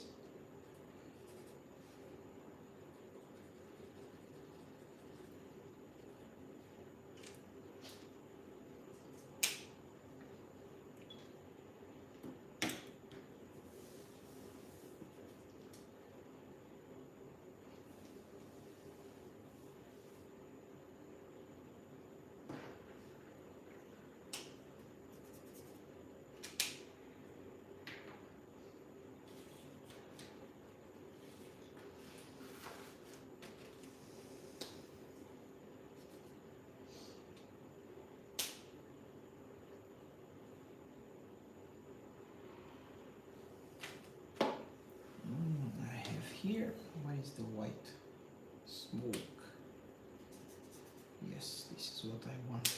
Here, what is the white smoke? Yes, this is what I want.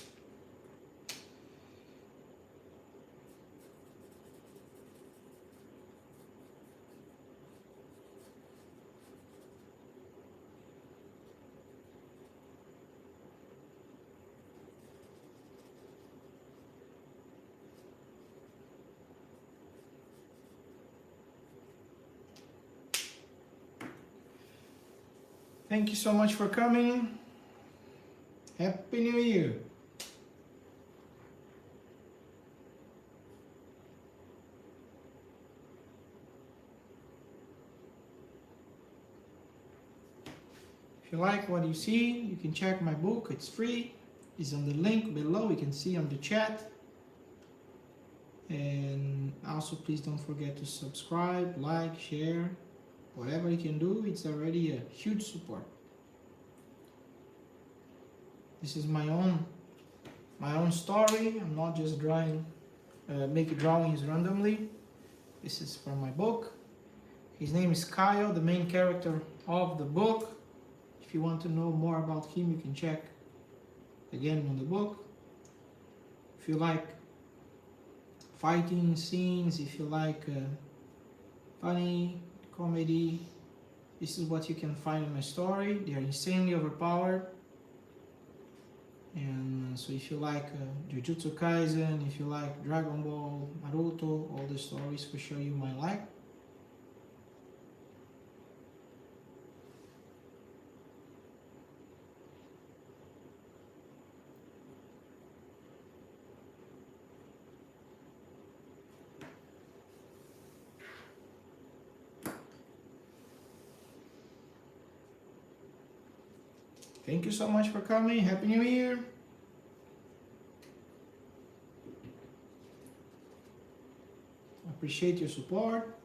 Thank you so much for coming. Happy New Year. If you like what you see, you can check my book. It's free. It's on the link below. You can see on the chat. And also, please don't forget to subscribe, like, share. Whatever you can do, it's already a huge support. This is my own story. I'm not just drawing, making drawings randomly. This is from my book. His name is Kaio, the main character of the book. If you want to know more about him, you can check again on the book. If you like fighting scenes, if you like funny comedy, this is what you can find in my story. They are insanely overpowered. And so if you like Jujutsu Kaisen, if you like Dragon Ball, Naruto, all the stories for sure you might like. Thank you so much for coming. Happy New Year. Appreciate your support.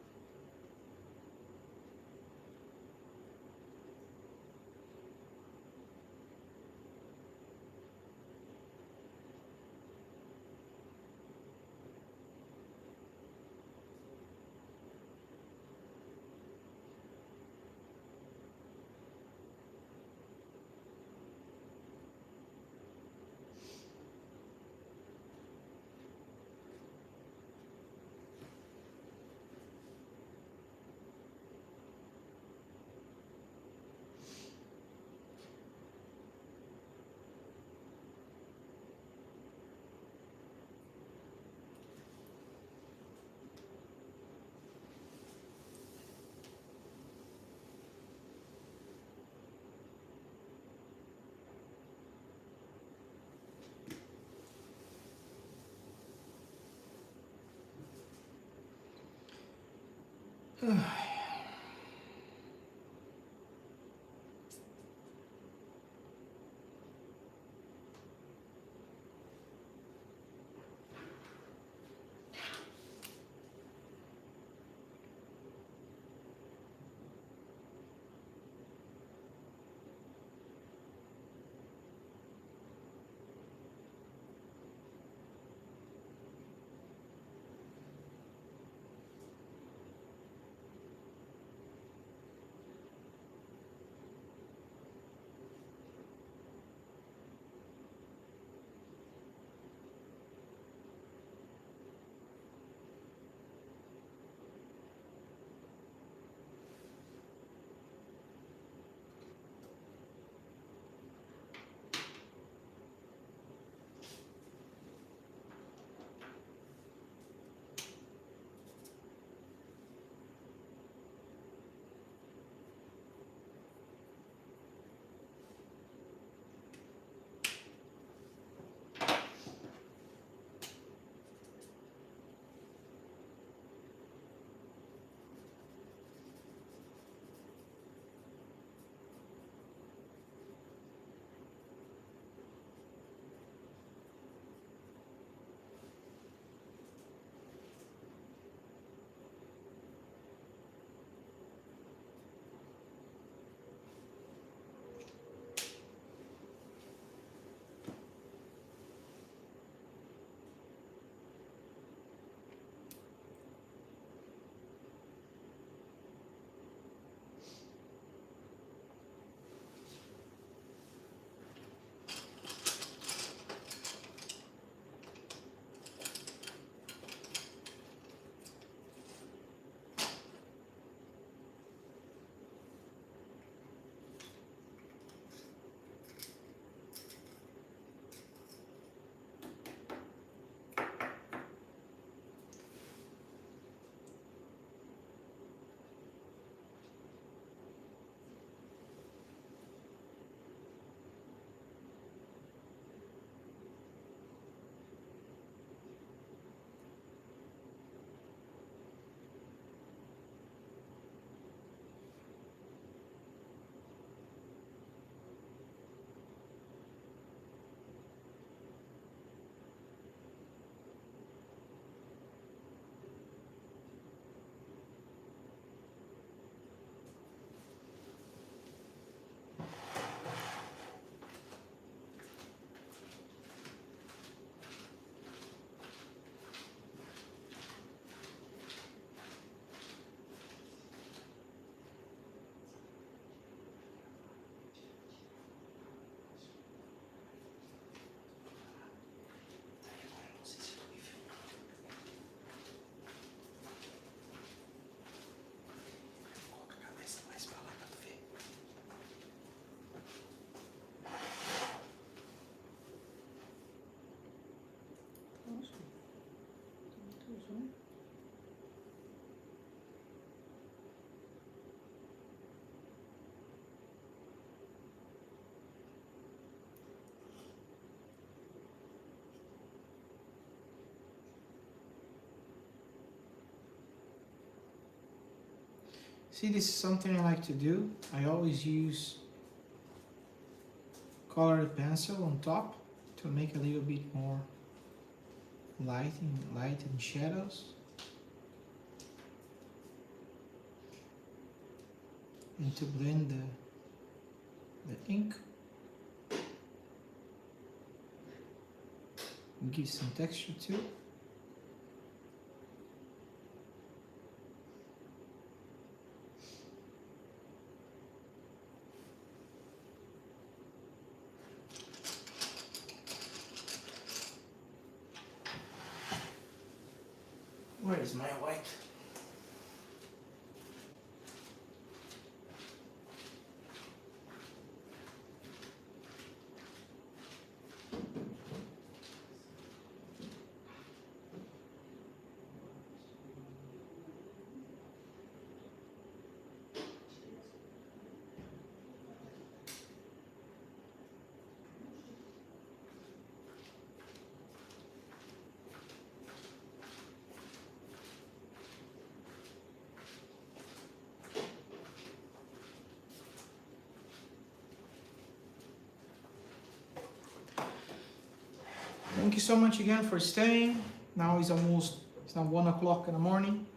See, this is something I like to do. I always use colored pencil on top to make a little bit more light and shadows. And to blend the ink. And give some texture too. Where is my white? Thank you so much again for staying. Now it's now 1 o'clock in the morning.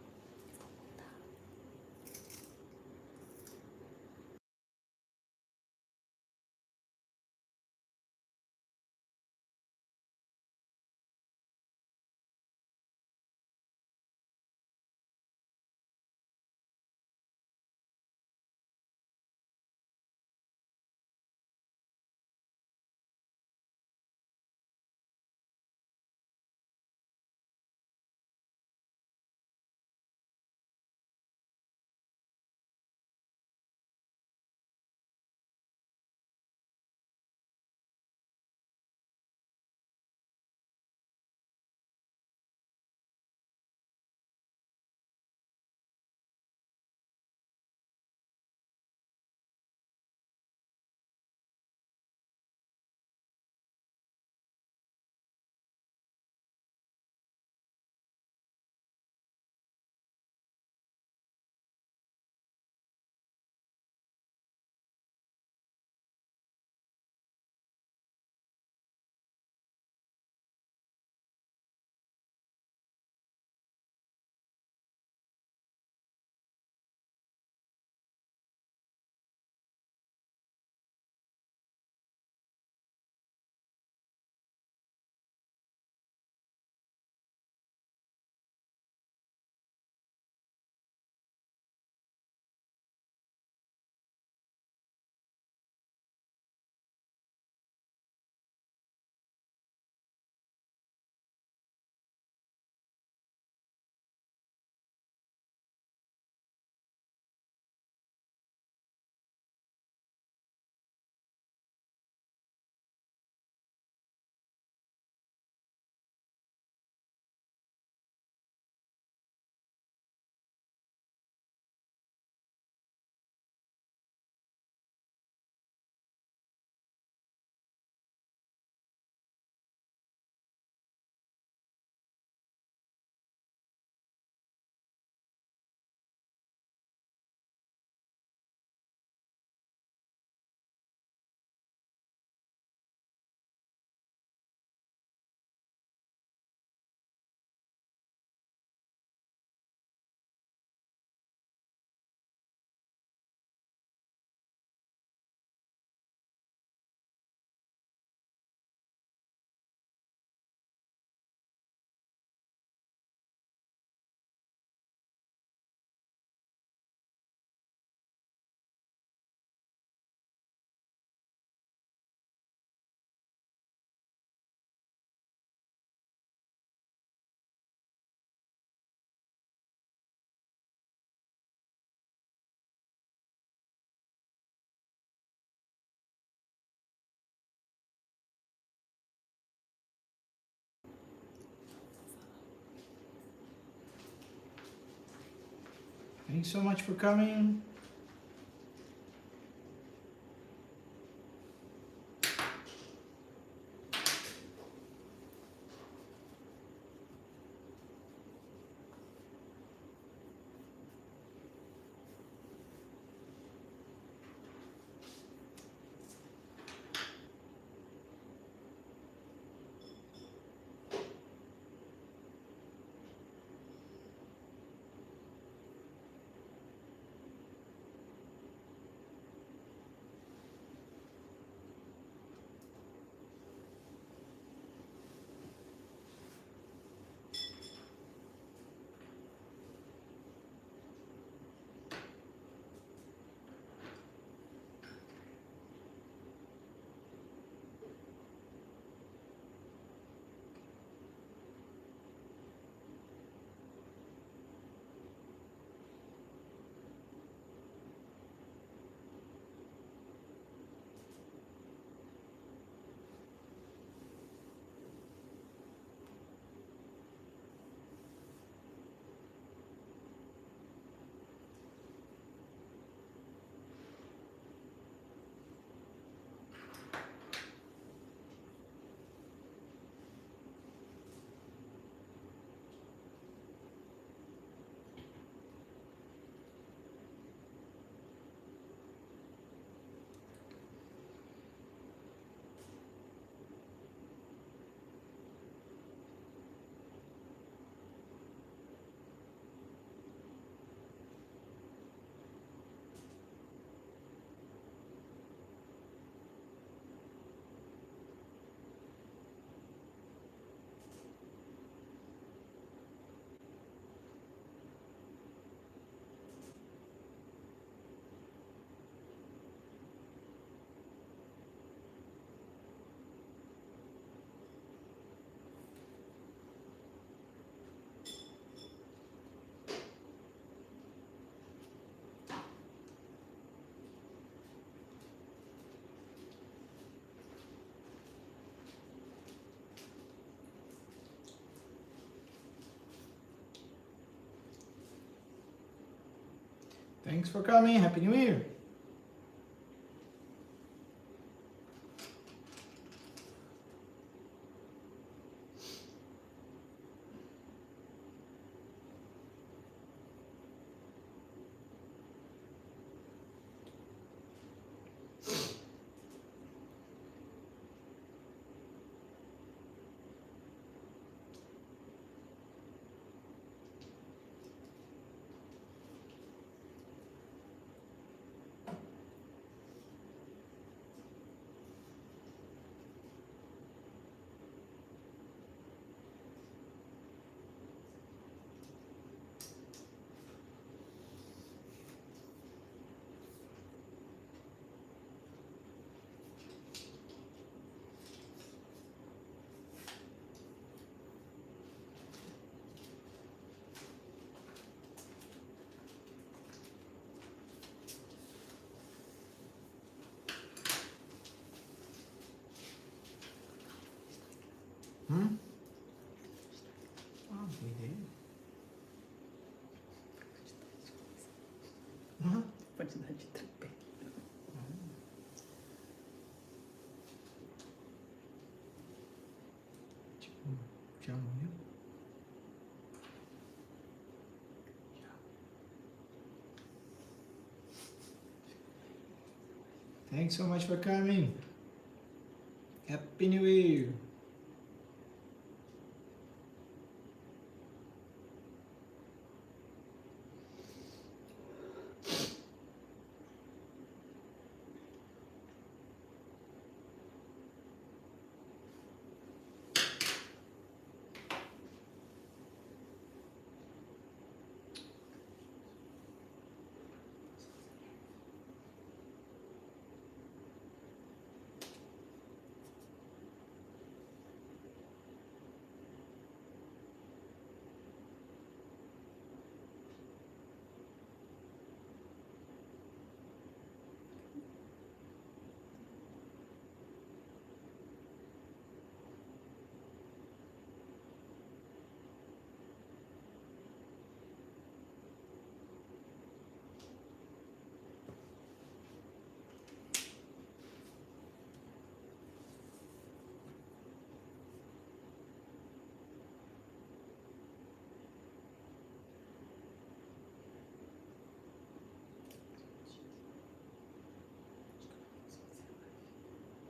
Thanks so much for coming. Thanks for coming. Happy New Year. Ah, boa ideia. Pode dar de tripé. Tipo, já morreu? Thanks so much for coming. Happy New Year.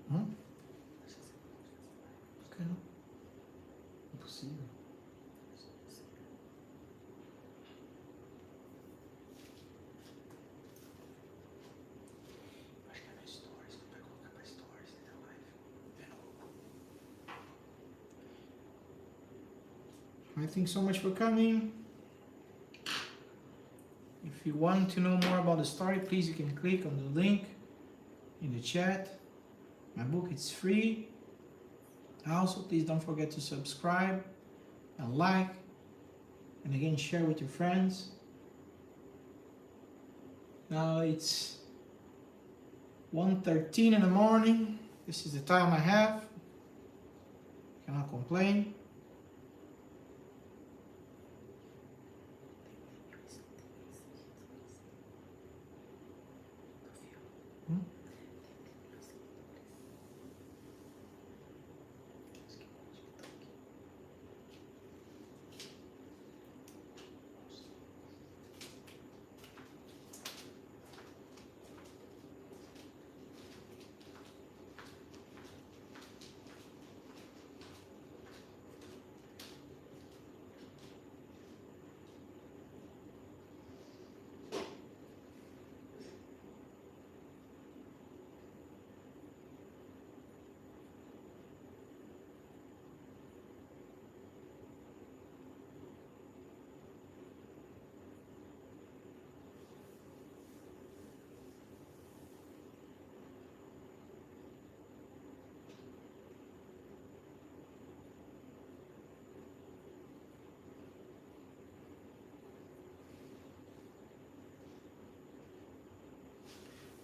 Por que não? Impossível. Acho que é no Stories, que vai colocar pra Stories da live. I thank so much for coming. If you want to know more about the story, please you can click on the link in the chat. My book is free. Also, please don't forget to subscribe and like, and again share with your friends. Now it's 1:13 in the morning. This is the time I have. Cannot complain.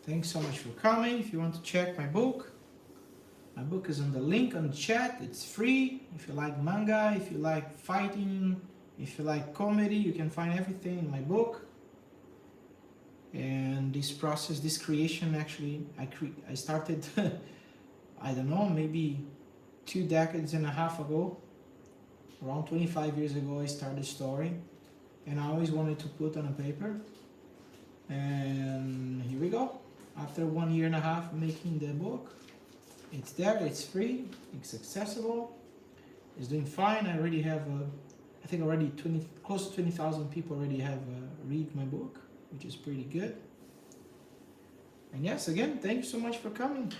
Thanks so much for coming. If you want to check my book is on the link on the chat. It's free. If you like manga, if you like fighting, if you like comedy, you can find everything in my book. this process, this creation, actually, I started, I don't know, maybe 2 decades and a half ago, around 25 years ago, I started a story, and I always wanted to put on a paper, and here we go. After 1 year and a half making the book, it's there, it's free, it's accessible, it's doing fine. I already have, I think already close to 20,000 people already have read my book, which is pretty good. And yes, again, thank you so much for coming.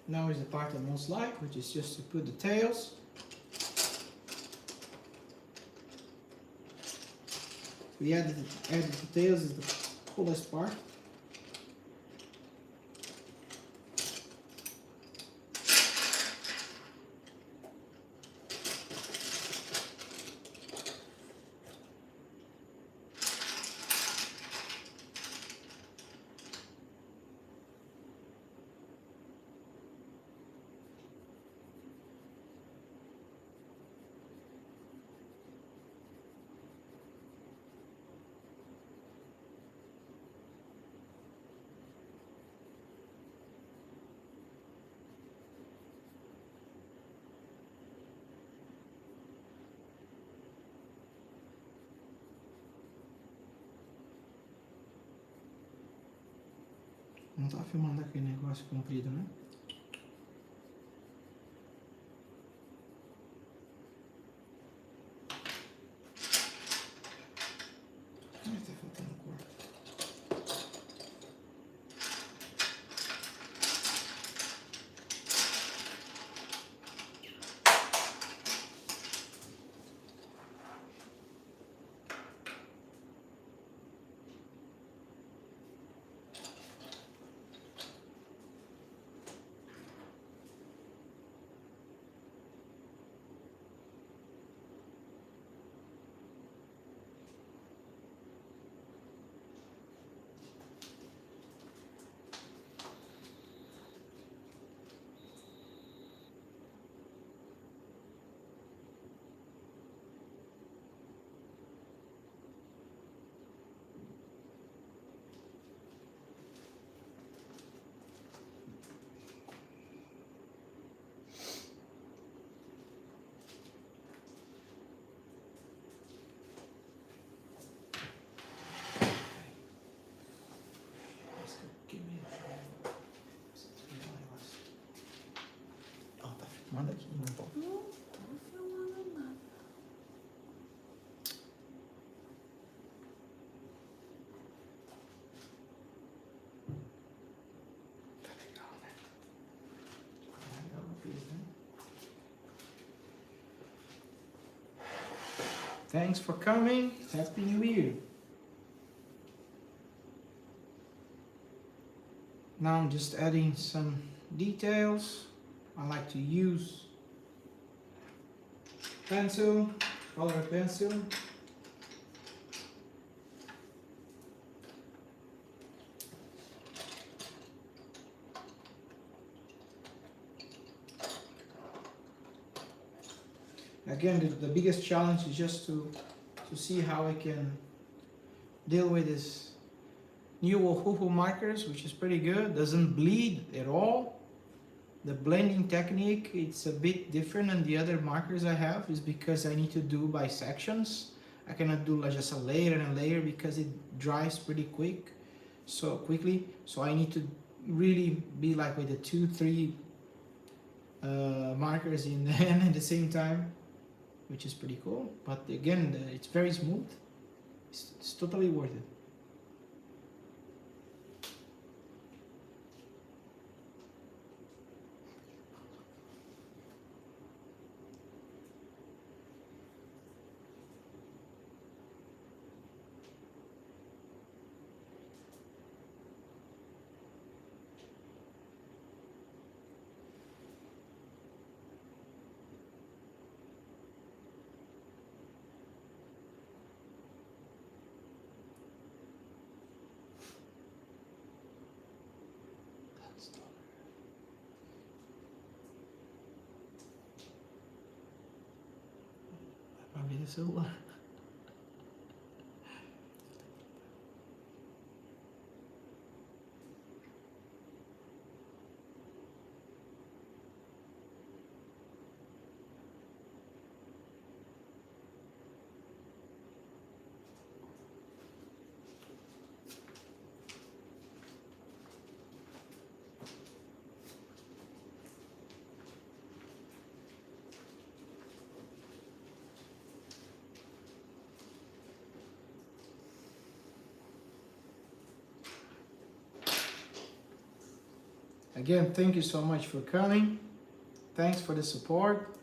Now is the part I most like, which is just to put the tails. We added the tails is the coolest part. Não tá filmando aquele negócio comprido, né? Ai, tá faltando cor. Manda aqui, não tô. Não tô falando nada. Tá legal, né? Legal, não fiz, né? Thanks for coming. Happy New Year. Now I'm just adding some details. I like to use pencil, color pencil. Again, the biggest challenge is just to see how I can deal with this new Ohuhu markers, which is pretty good, doesn't bleed at all. The blending technique, it's a bit different than the other markers I have, is because I need to do by sections. I cannot do like just a layer and a layer because it dries pretty quickly. So I need to really be like with the 2-3 markers in the hand at the same time, which is pretty cool. But again, it's very smooth. It's totally worth it. Pra ver o celular. Again, thank you so much for coming. Thanks for the support.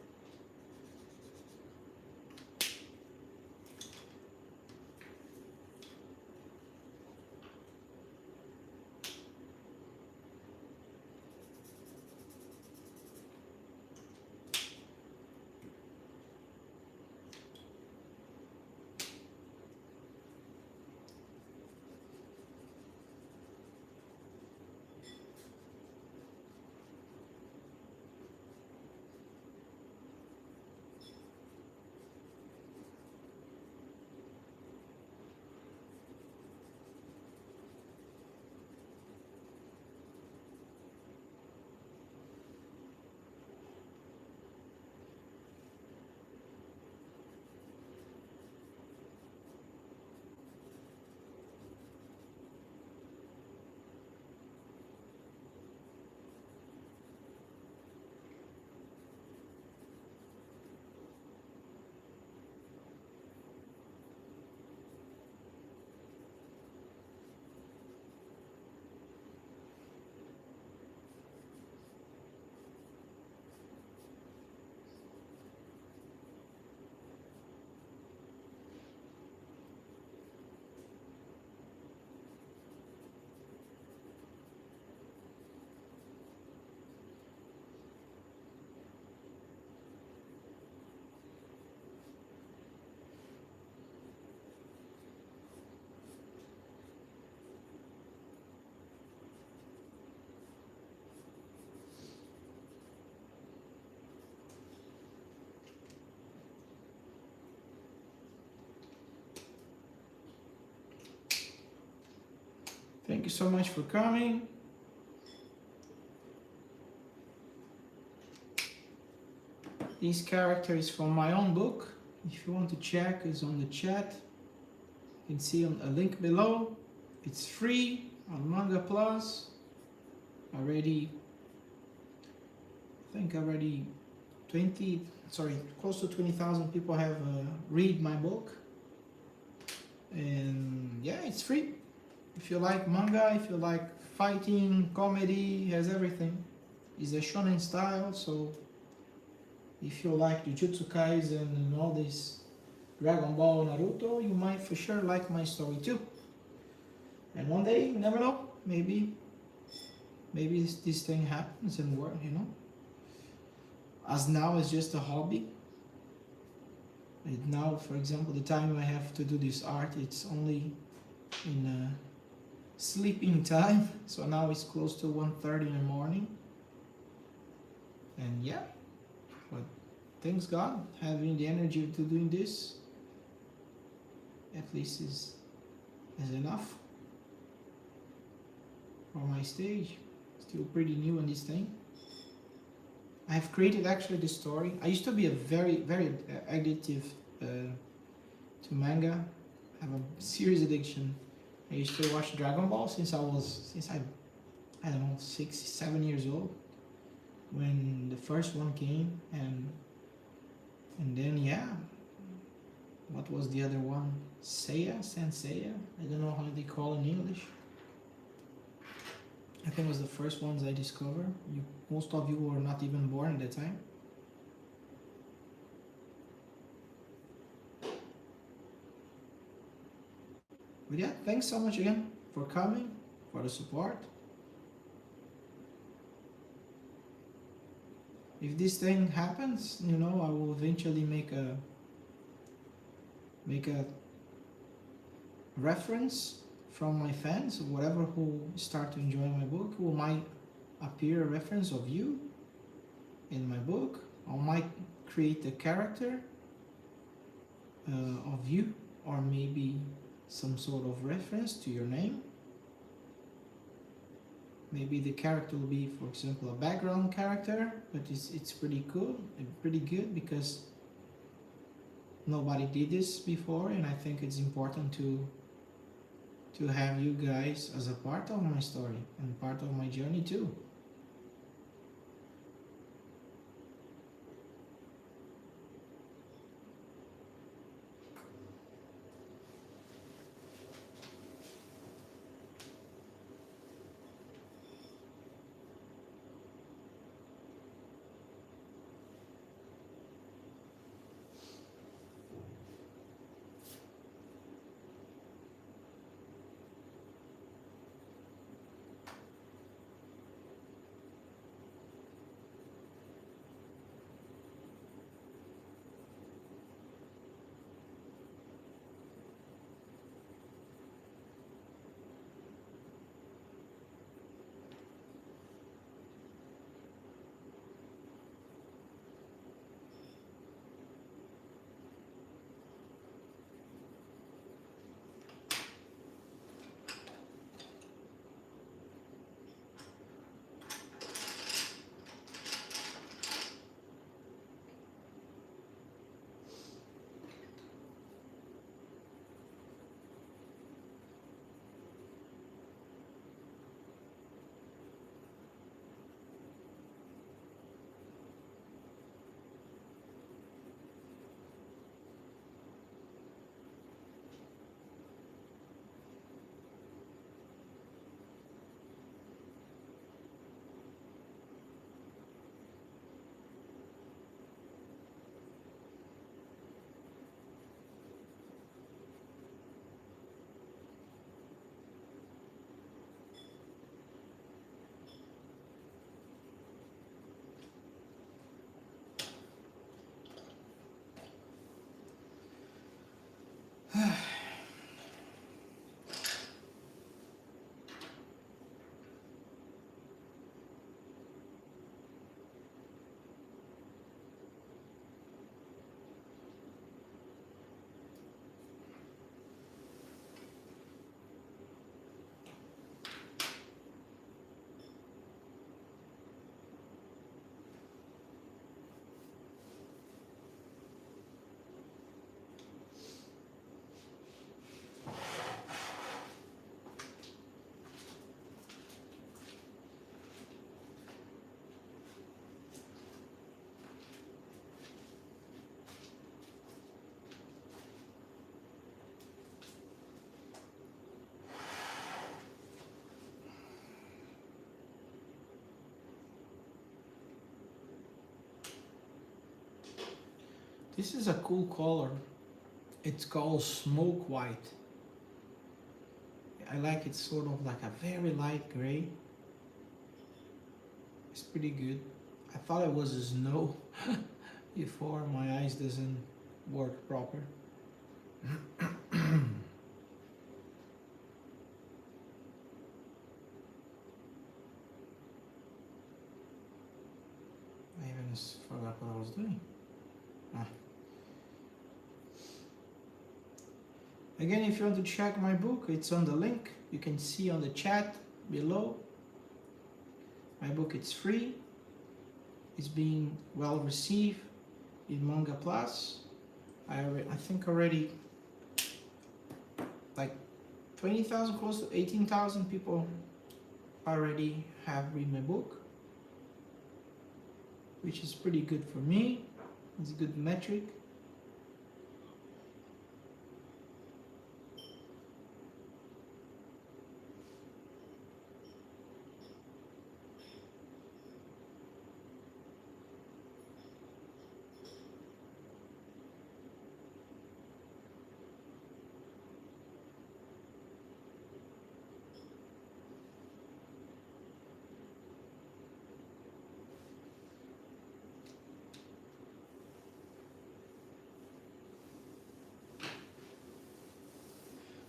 Thank you so much for coming. This character is from my own book. If you want to check, it's on the chat. You can see on a link below. It's free on Manga Plus. I think already close to 20,000 people have read my book. And yeah, it's free. If you like manga, if you like fighting, comedy, has everything. It's a shonen style, so if you like Jujutsu Kaisen and all this Dragon Ball, Naruto, you might for sure like my story too. And one day, you never know, maybe this thing happens and work, you know. As now, it's just a hobby. And now, for example, the time I have to do this art, it's only in sleeping time, so now it's close to 1:30 in the morning. And yeah, but thanks God, having the energy to doing this at least is enough for my stage. Still pretty new on this thing. I have created actually the story. I used to be a very addictive to manga. I have a serious addiction. I used to watch Dragon Ball since I don't know, 6, 7 years old when the first one came, and then yeah, what was the other one? Senseiya? I don't know how they call it in English. I think it was the first ones I discovered. Most of you were not even born at that time. But yeah, thanks so much again for coming, for the support. If this thing happens, you know, I will eventually make a reference from my fans, whatever, who start to enjoy my book, who might appear a reference of you in my book. I might create a character of you, or maybe some sort of reference to your name. Maybe the character will be, for example, a background character, but it's pretty cool and pretty good because nobody did this before, and I think it's important to have you guys as a part of my story and part of my journey too. This is a cool color. It's called smoke white. I like it sort of like a very light gray. It's pretty good. I thought it was a snow before. My eyes doesn't work proper. I even forgot what I was doing. Again, if you want to check my book, it's on the link. You can see on the chat below. My book, it's free. It's being well received in Manga Plus. I think already like 20,000, close to 18,000 people already have read my book, which is pretty good for me. It's a good metric.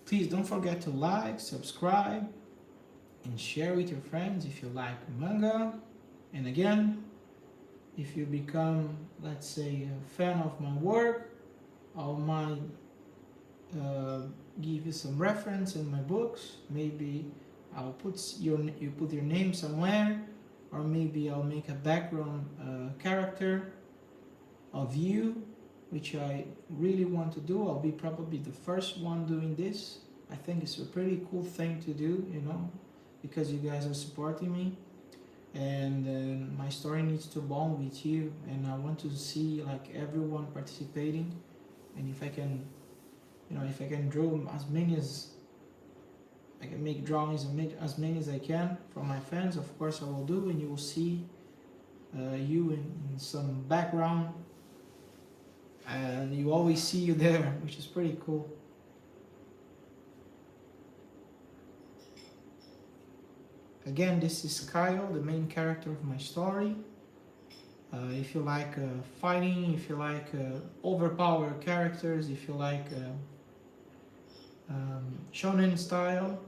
Please don't forget to like, subscribe, and share with your friends if you like manga. And again, if you become, let's say, a fan of my work, I might give you some reference in my books. Maybe I'll put you put your name somewhere, or maybe I'll make a background character of you, which I really want to do. I'll be probably the first one doing this. I think it's a pretty cool thing to do, you know, because you guys are supporting me, and my story needs to bond with you, and I want to see like everyone participating. And if I can, you know, if I can draw as many as I can, make drawings and make as many as I can from my fans, of course I will do, and you will see you in some background, and you always see you there, which is pretty cool. Again, this is Kaio, the main character of my story. If you like fighting, if you like overpowered characters, if you like shonen style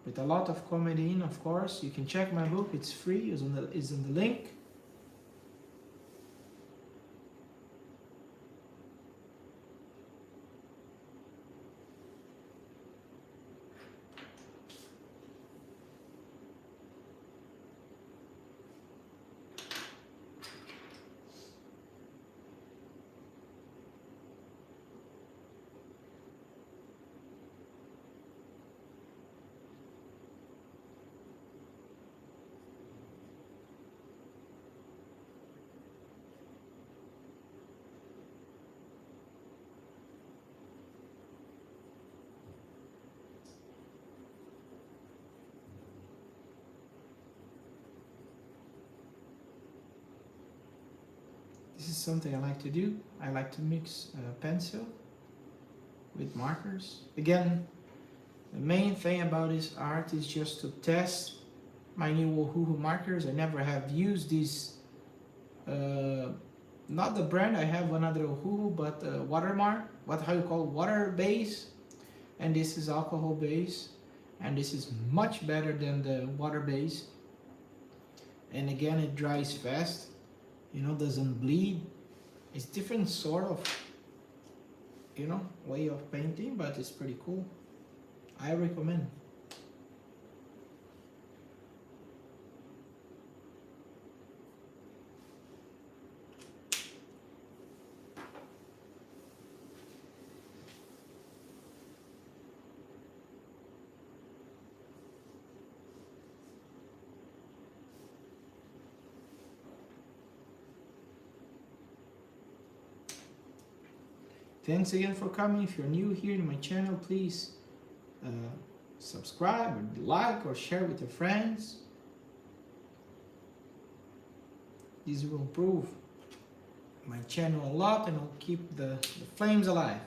with a lot of comedy in, of course, you can check my book. It's free. It's in the link. This is something I like to do. I like to mix pencil with markers. Again, the main thing about this art is just to test my new Woohoo markers. I never have used these, not the brand, I have another Woohoo, but watermark, how you call it, water base, and this is alcohol base, and this is much better than the water base. And again, it dries fast, you know, doesn't bleed. It's different sort of, you know, way of painting, but it's pretty cool. I recommend. Thanks again for coming. If you're new here in my channel, please subscribe, or like, or share with your friends. This will improve my channel a lot, and will keep the flames alive.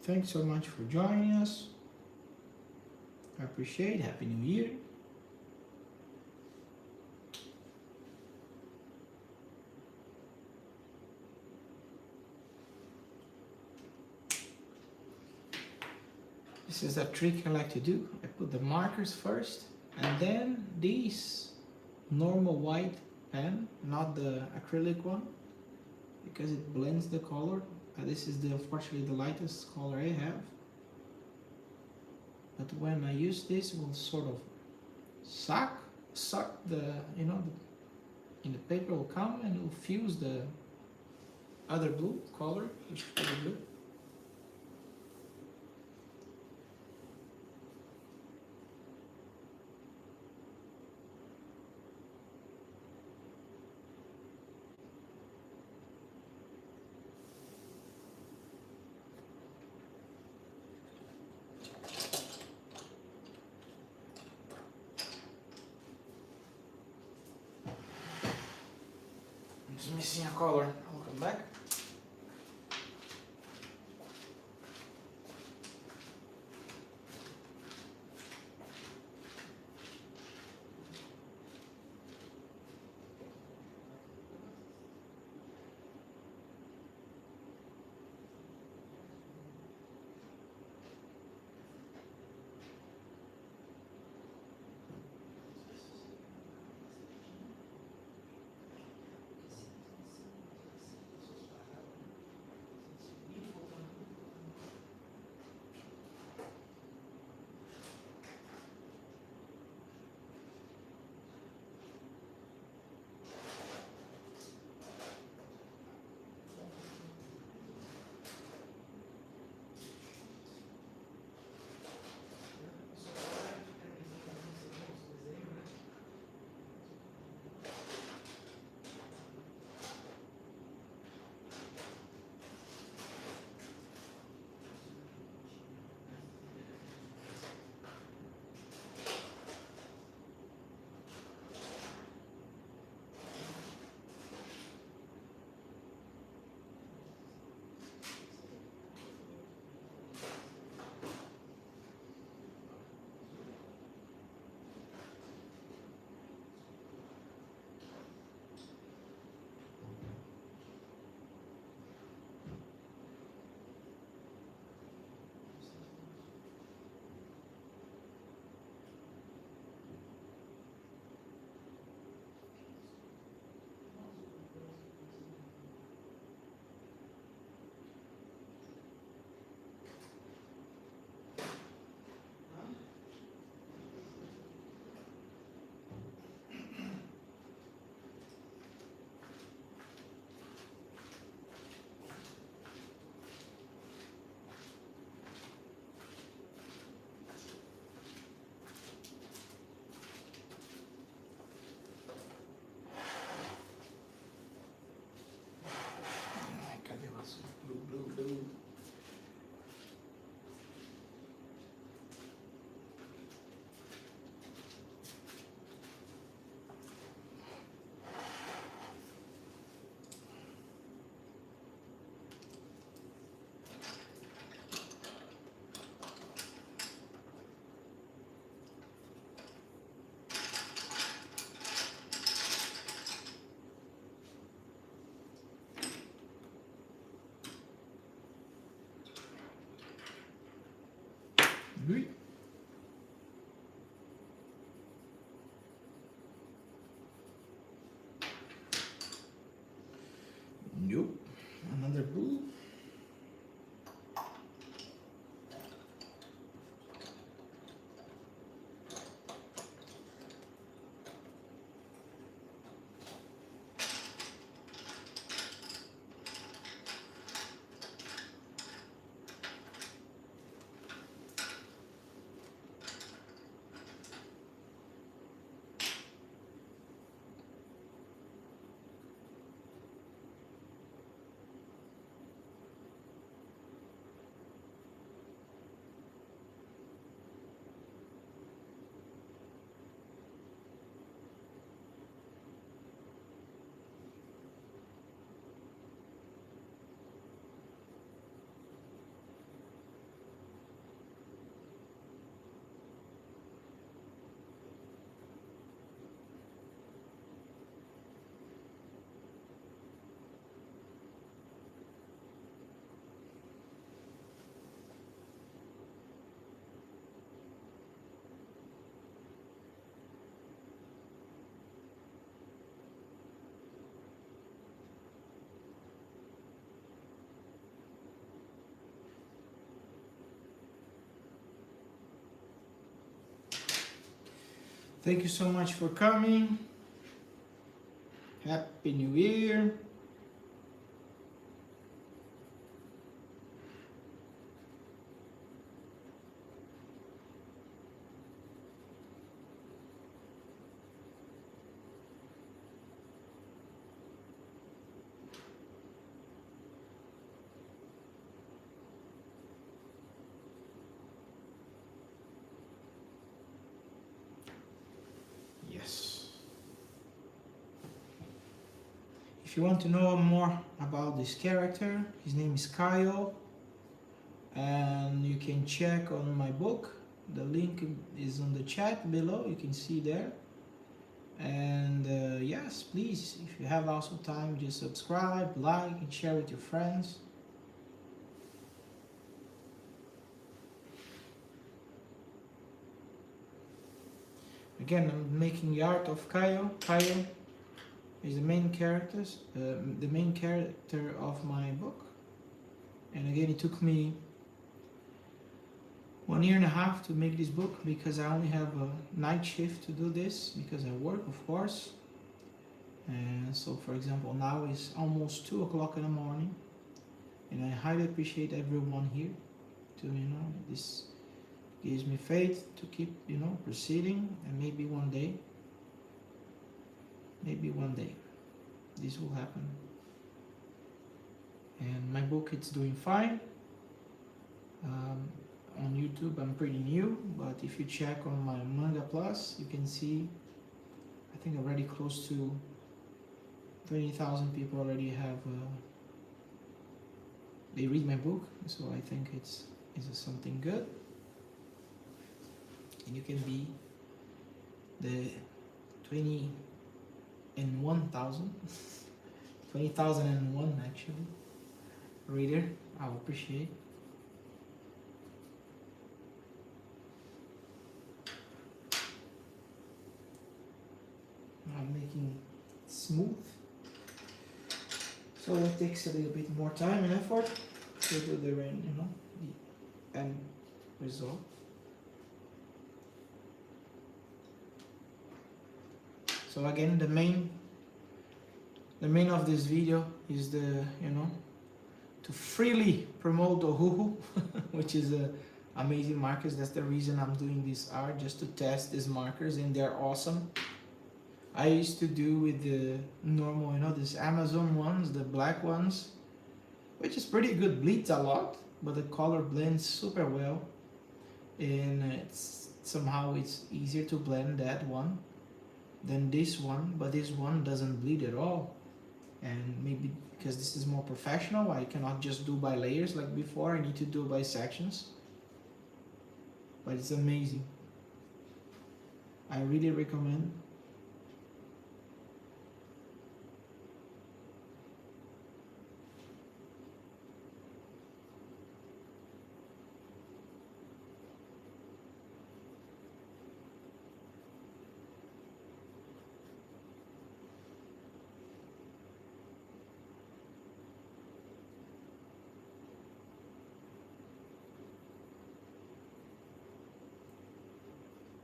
Thanks so much for joining us. I appreciate it. Happy New Year. This is a trick I like to do. I put the markers first, and then these normal white pen, not the acrylic one, because it blends the color. This is unfortunately the lightest color I have. but when I use this, it will sort of suck the, you know, in the paper will come and it will fuse the other blue color, which is pretty good. Just missing a color. I'll come back. Blue. Oui. Nope. Another blue. Thank you so much for coming. Happy New Year. Yes. If you want to know more about this character, his name is Kaio, and you can check on my book. The link is on the chat below, you can see there. And yes, please, if you have also time, just subscribe, like, and share with your friends. Again, I'm making the art of Kaio. Kaio is the main character of my book. And again, it took me 1.5 years to make this book because I only have a night shift to do this because I work, of course. And so, for example, now it's almost 2 o'clock in the morning, and I highly appreciate everyone here. This gives me faith to keep, proceeding, and maybe one day, this will happen. And my book, it's doing fine. On YouTube, I'm pretty new, but if you check on my Manga Plus, you can see, I think already close to 20,000 people already have, they read my book, so I think it's something good. And you can be the 20,001 actually, reader. I'll appreciate. I'm making it smooth, so it takes a little bit more time and effort to do the end result. So again, the main of this video is to freely promote Ohuhu, which is amazing markers. That's the reason I'm doing this art, just to test these markers, and they're awesome. I used to do with the normal, these Amazon ones, the black ones, which is pretty good, bleeds a lot, but the color blends super well, and somehow it's easier to blend that one than this one, but this one doesn't bleed at all. And maybe because this is more professional, I cannot just do by layers like before, I need to do by sections, but it's amazing. I really recommend.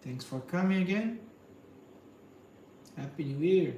Thanks for coming again. Happy New Year.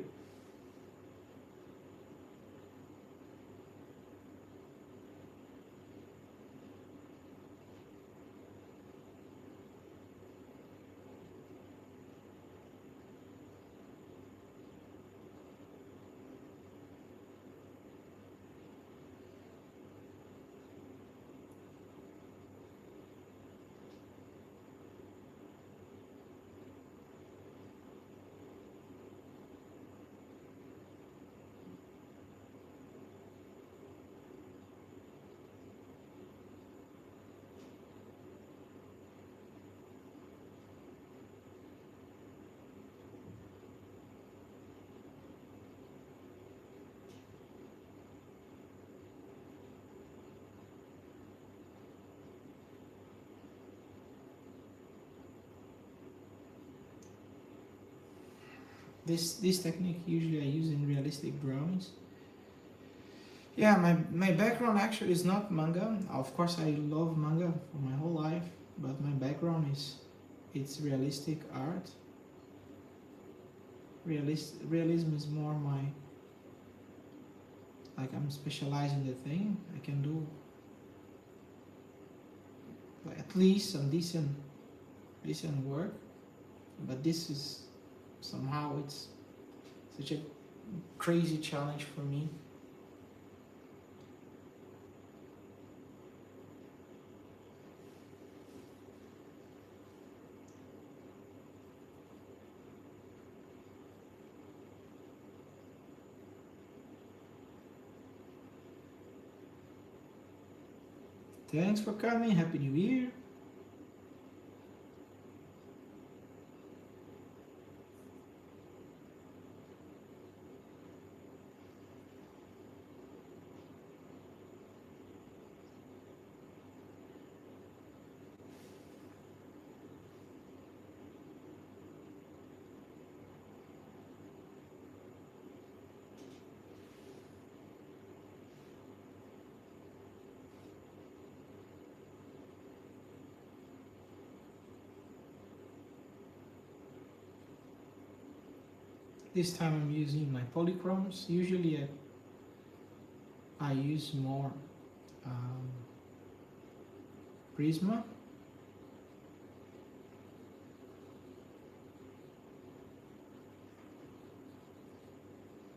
This technique usually I use in realistic drawings. Yeah, my background actually is not manga. Of course, I love manga for my whole life, but my background it's realistic art. Realism is more my, like I'm specialized in the thing. I can do at least some decent work, but this is somehow it's such a crazy challenge for me. Thanks for coming. Happy New Year. This time I'm using my polychromes. Usually I use more Prisma.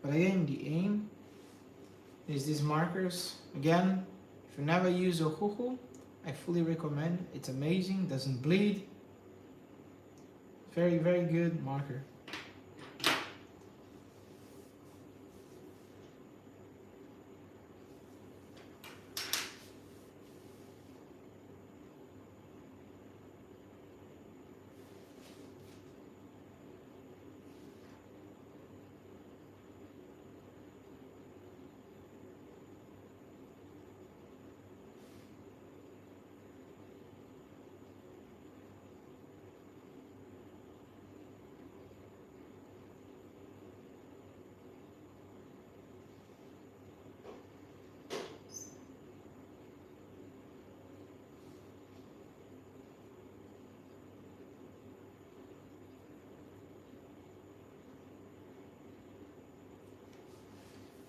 But again, the aim is these markers. Again, if you never use a Huhu, I fully recommend. It's amazing, doesn't bleed. Very, very good marker.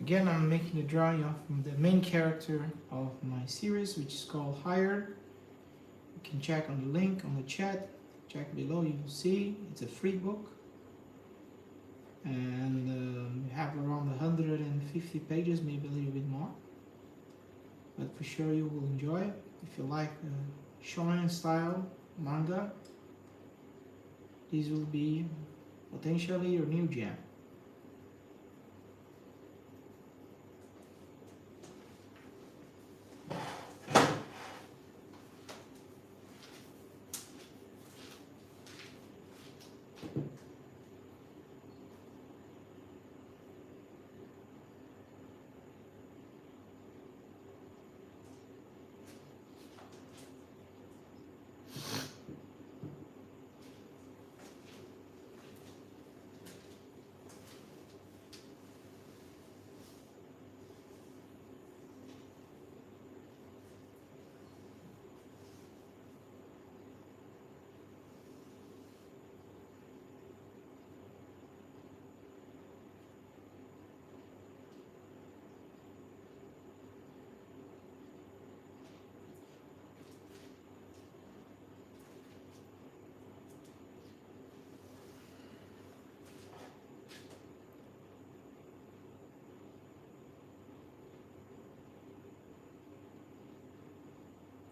Again, I'm making a drawing of the main character of my series, which is called Higher. You can check on the link on the chat. Check below, you will see it's a free book. And we have around 150 pages, maybe a little bit more. But for sure you will enjoy it. If you like shonen style manga, this will be potentially your new jam.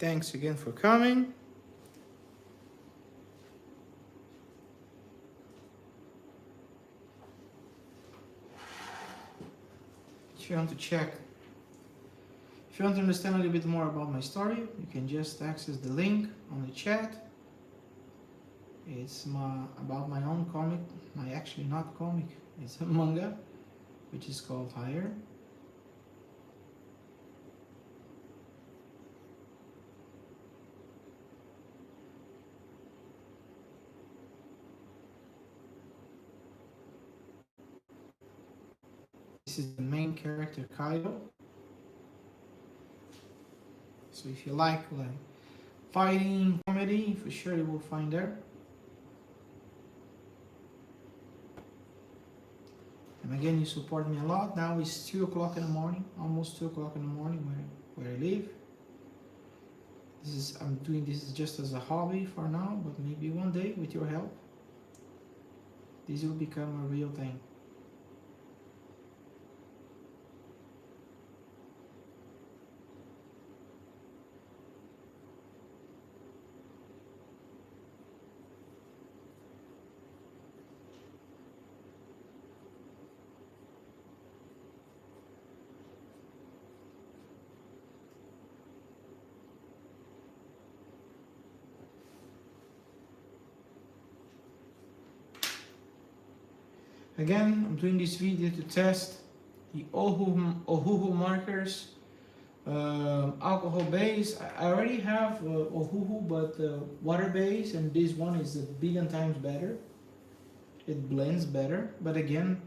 Thanks again for coming. If you want to check, if you want to understand a little bit more about my story, you can just access the link on the chat. It's about my own comic, actually not comic, it's a manga, which is called Higher. This is the main character, Kaio. So if you like fighting comedy, for sure you will find there. And again, you support me a lot. Now it's 2 o'clock in the morning, almost 2 o'clock in the morning where I live. I'm doing this just as a hobby for now, but maybe one day with your help, this will become a real thing. Again, I'm doing this video to test the Ohuhu markers, alcohol base. I already have Ohuhu, but water base, and this one is a billion times better. It blends better, but again,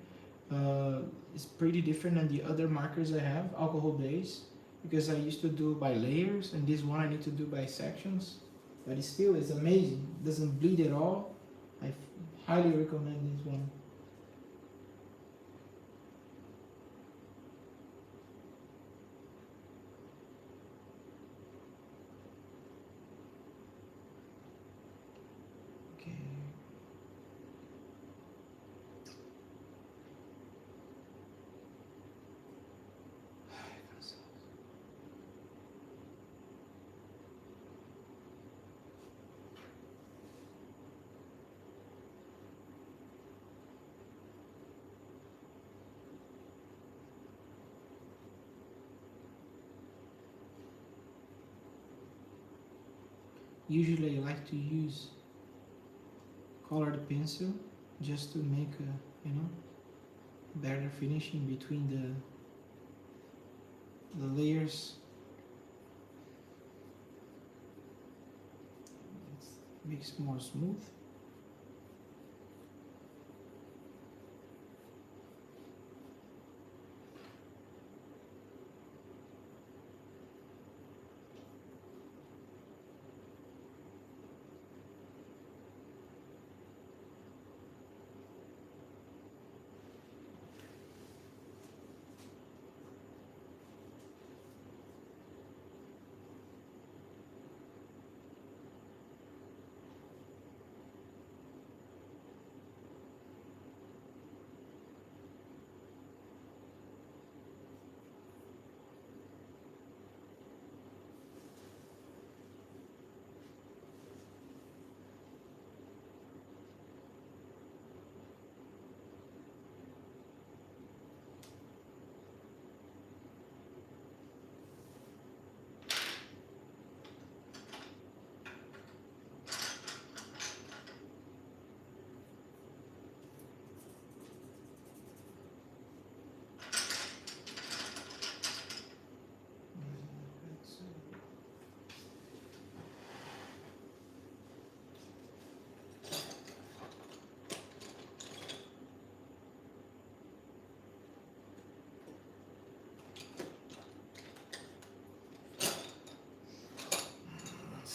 it's pretty different than the other markers I have, alcohol base, because I used to do by layers, and this one I need to do by sections. But it still is amazing. It doesn't bleed at all. I highly recommend this one. Usually I like to use colored pencil just to make a, better finishing between the layers. It makes it more smooth.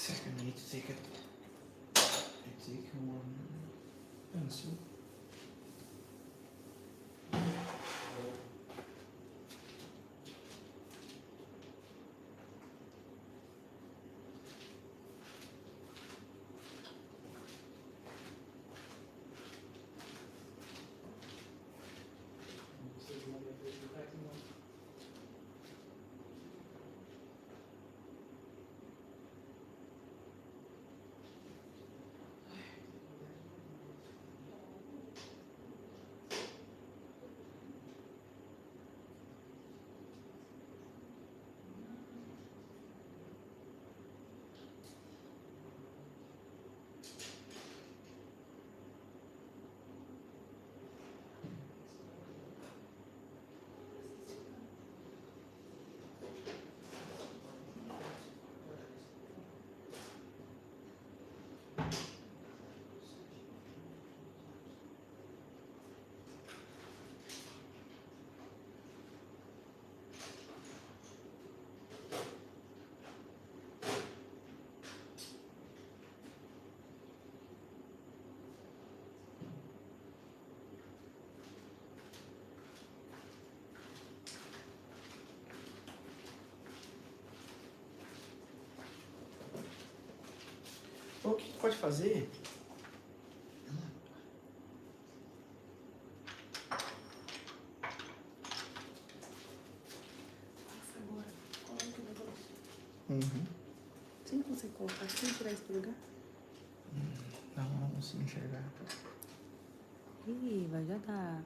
I need to take one pencil. pode fazer... Passa agora. Coloca o negócio. Uhum. Sem conseguir colocar, sem tirar isso do lugar. Não consigo enxergar. Ih, vai já dar.